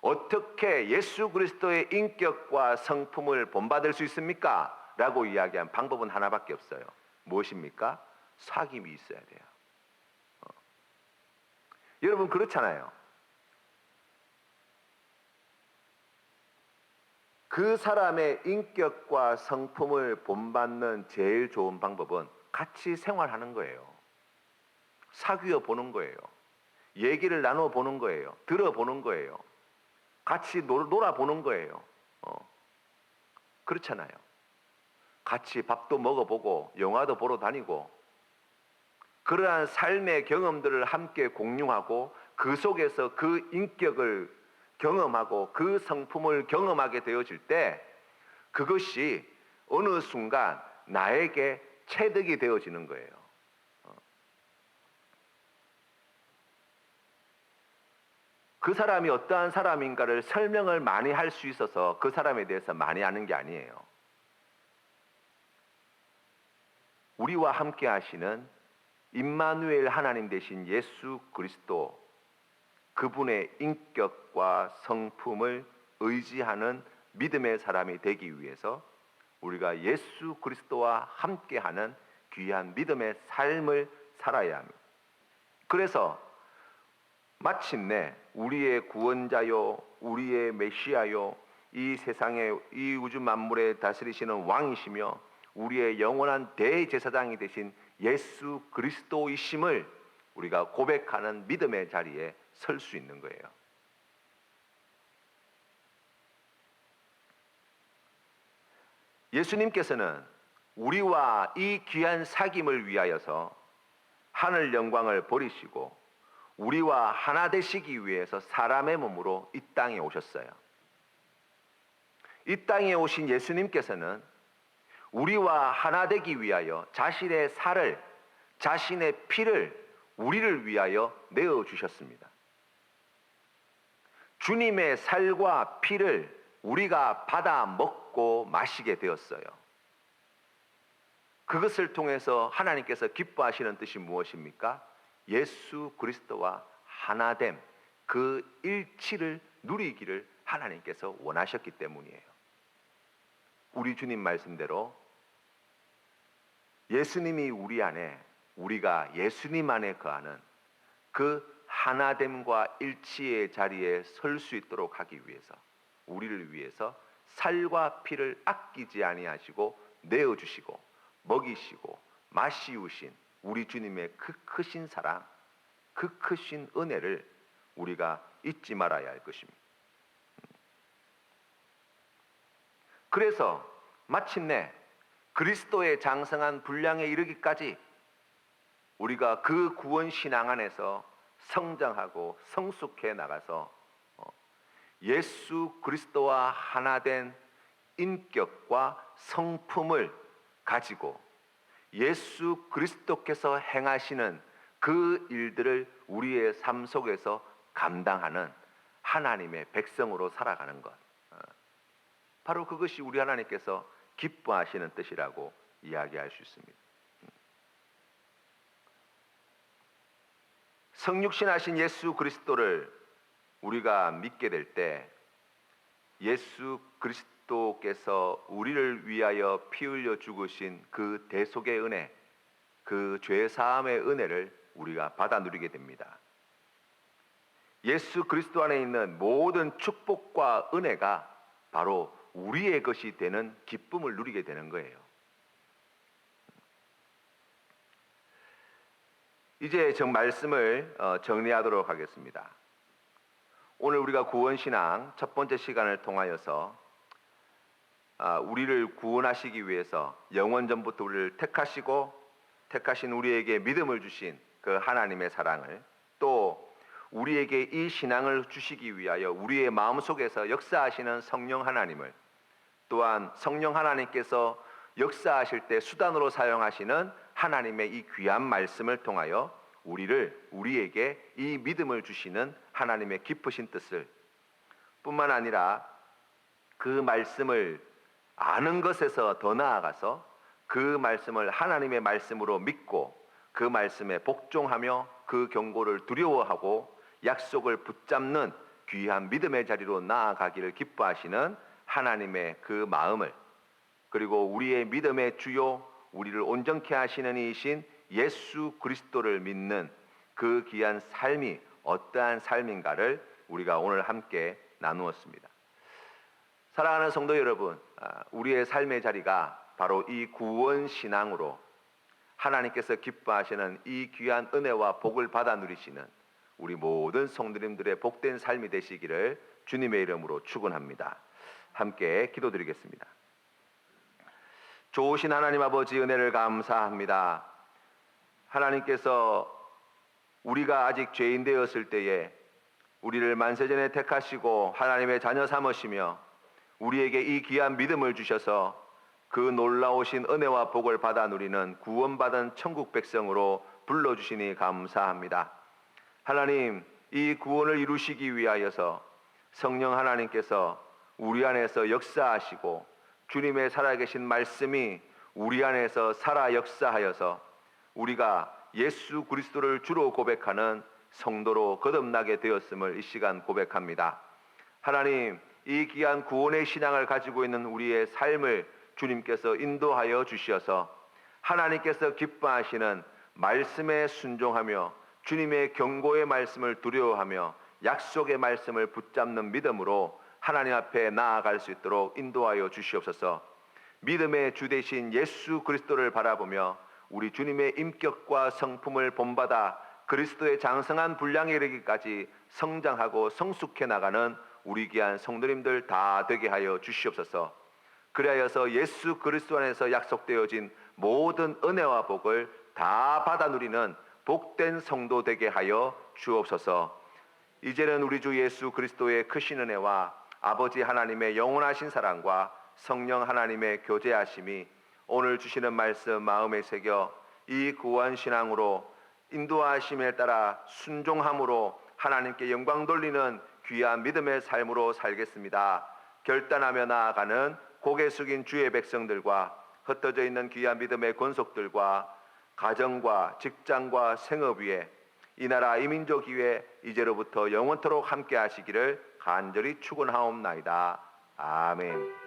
어떻게 예수 그리스도의 인격과 성품을 본받을 수 있습니까? 라고 이야기한 방법은 하나밖에 없어요. 무엇입니까? 사귐이 있어야 돼요. 여러분 그렇잖아요. 그 사람의 인격과 성품을 본받는 제일 좋은 방법은 같이 생활하는 거예요. 사귀어 보는 거예요. 얘기를 나눠 보는 거예요. 들어보는 거예요. 같이 놀아보는 거예요. 그렇잖아요. 같이 밥도 먹어보고 영화도 보러 다니고 그러한 삶의 경험들을 함께 공유하고 그 속에서 그 인격을 경험하고 그 성품을 경험하게 되어질 때 그것이 어느 순간 나에게 체득이 되어지는 거예요. 그 사람이 어떠한 사람인가를 설명을 많이 할 수 있어서 그 사람에 대해서 많이 아는 게 아니에요. 우리와 함께 하시는 임마누엘 하나님 되신 예수 그리스도, 그분의 인격과 성품을 의지하는 믿음의 사람이 되기 위해서 우리가 예수 그리스도와 함께하는 귀한 믿음의 삶을 살아야 합니다. 그래서 마침내 우리의 구원자요, 우리의 메시아요, 이 세상의 이 우주 만물에 다스리시는 왕이시며 우리의 영원한 대제사장이 되신 예수 그리스도이심을 우리가 고백하는 믿음의 자리에 설 수 있는 거예요. 예수님께서는 우리와 이 귀한 사귐을 위하여서 하늘 영광을 버리시고 우리와 하나 되시기 위해서 사람의 몸으로 이 땅에 오셨어요. 이 땅에 오신 예수님께서는 우리와 하나 되기 위하여 자신의 살을, 자신의 피를 우리를 위하여 내어주셨습니다. 주님의 살과 피를 우리가 받아 먹고 마시게 되었어요. 그것을 통해서 하나님께서 기뻐하시는 뜻이 무엇입니까? 예수 그리스도와 하나됨, 그 일치를 누리기를 하나님께서 원하셨기 때문이에요. 우리 주님 말씀대로 예수님이 우리 안에, 우리가 예수님 안에 거하는 그 하나됨과 일치의 자리에 설 수 있도록 하기 위해서, 우리를 위해서 살과 피를 아끼지 아니하시고 내어주시고 먹이시고 마시우신 우리 주님의 그 크신 사랑, 그 크신 은혜를 우리가 잊지 말아야 할 것입니다. 그래서 마침내 그리스도의 장성한 분량에 이르기까지 우리가 그 구원 신앙 안에서 성장하고 성숙해 나가서 예수 그리스도와 하나 된 인격과 성품을 가지고 예수 그리스도께서 행하시는 그 일들을 우리의 삶 속에서 감당하는 하나님의 백성으로 살아가는 것. 바로 그것이 우리 하나님께서 기뻐하시는 뜻이라고 이야기할 수 있습니다. 성육신하신 예수 그리스도를 우리가 믿게 될 때 예수 그리스도께서 우리를 위하여 피 흘려 죽으신 그 대속의 은혜, 그 죄 사함의 은혜를 우리가 받아 누리게 됩니다. 예수 그리스도 안에 있는 모든 축복과 은혜가 바로 우리의 것이 되는 기쁨을 누리게 되는 거예요. 이제 저 말씀을 정리하도록 하겠습니다. 오늘 우리가 구원신앙 첫 번째 시간을 통하여서 우리를 구원하시기 위해서 영원전부터 우리를 택하신 우리에게 믿음을 주신 그 하나님의 사랑을, 또 우리에게 이 신앙을 주시기 위하여 우리의 마음속에서 역사하시는 성령 하나님을, 또한 성령 하나님께서 역사하실 때 수단으로 사용하시는 하나님의 이 귀한 말씀을 통하여 우리에게 이 믿음을 주시는 하나님의 깊으신 뜻을, 뿐만 아니라 그 말씀을 아는 것에서 더 나아가서 그 말씀을 하나님의 말씀으로 믿고 그 말씀에 복종하며 그 경고를 두려워하고 약속을 붙잡는 귀한 믿음의 자리로 나아가기를 기뻐하시는 하나님의 그 마음을, 그리고 우리의 믿음의 주요, 우리를 온전케 하시는 이이신 예수 그리스도를 믿는 그 귀한 삶이 어떠한 삶인가를 우리가 오늘 함께 나누었습니다. 사랑하는 성도 여러분, 우리의 삶의 자리가 바로 이 구원 신앙으로 하나님께서 기뻐하시는 이 귀한 은혜와 복을 받아 누리시는 우리 모든 성도님들의 복된 삶이 되시기를 주님의 이름으로 축원합니다. 함께 기도드리겠습니다. 좋으신 하나님 아버지, 은혜를 감사합니다. 하나님께서 우리가 아직 죄인 되었을 때에 우리를 만세전에 택하시고 하나님의 자녀 삼으시며 우리에게 이 귀한 믿음을 주셔서 그 놀라우신 은혜와 복을 받아 누리는 구원받은 천국 백성으로 불러주시니 감사합니다. 하나님, 이 구원을 이루시기 위하여서 성령 하나님께서 우리 안에서 역사하시고 주님의 살아계신 말씀이 우리 안에서 살아 역사하여서 우리가 예수 그리스도를 주로 고백하는 성도로 거듭나게 되었음을 이 시간 고백합니다. 하나님, 이 귀한 구원의 신앙을 가지고 있는 우리의 삶을 주님께서 인도하여 주셔서 하나님께서 기뻐하시는 말씀에 순종하며 주님의 경고의 말씀을 두려워하며 약속의 말씀을 붙잡는 믿음으로 하나님 앞에 나아갈 수 있도록 인도하여 주시옵소서. 믿음의 주 되신 예수 그리스도를 바라보며 우리 주님의 인격과 성품을 본받아 그리스도의 장성한 분량에 이르기까지 성장하고 성숙해 나가는 우리 귀한 성도님들 다 되게 하여 주시옵소서. 그리하여서 예수 그리스도 안에서 약속되어진 모든 은혜와 복을 다 받아 누리는 복된 성도 되게 하여 주옵소서. 이제는 우리 주 예수 그리스도의 크신 은혜와 아버지 하나님의 영원하신 사랑과 성령 하나님의 교제하심이 오늘 주시는 말씀 마음에 새겨 이 구원 신앙으로 인도하심에 따라 순종함으로 하나님께 영광 돌리는 귀한 믿음의 삶으로 살겠습니다. 결단하며 나아가는 고개 숙인 주의 백성들과 흩어져 있는 귀한 믿음의 권속들과 가정과 직장과 생업 위에 이 나라 이 민족 위에 이제로부터 영원토록 함께 하시기를 간절히 축원하옵나이다. 아멘.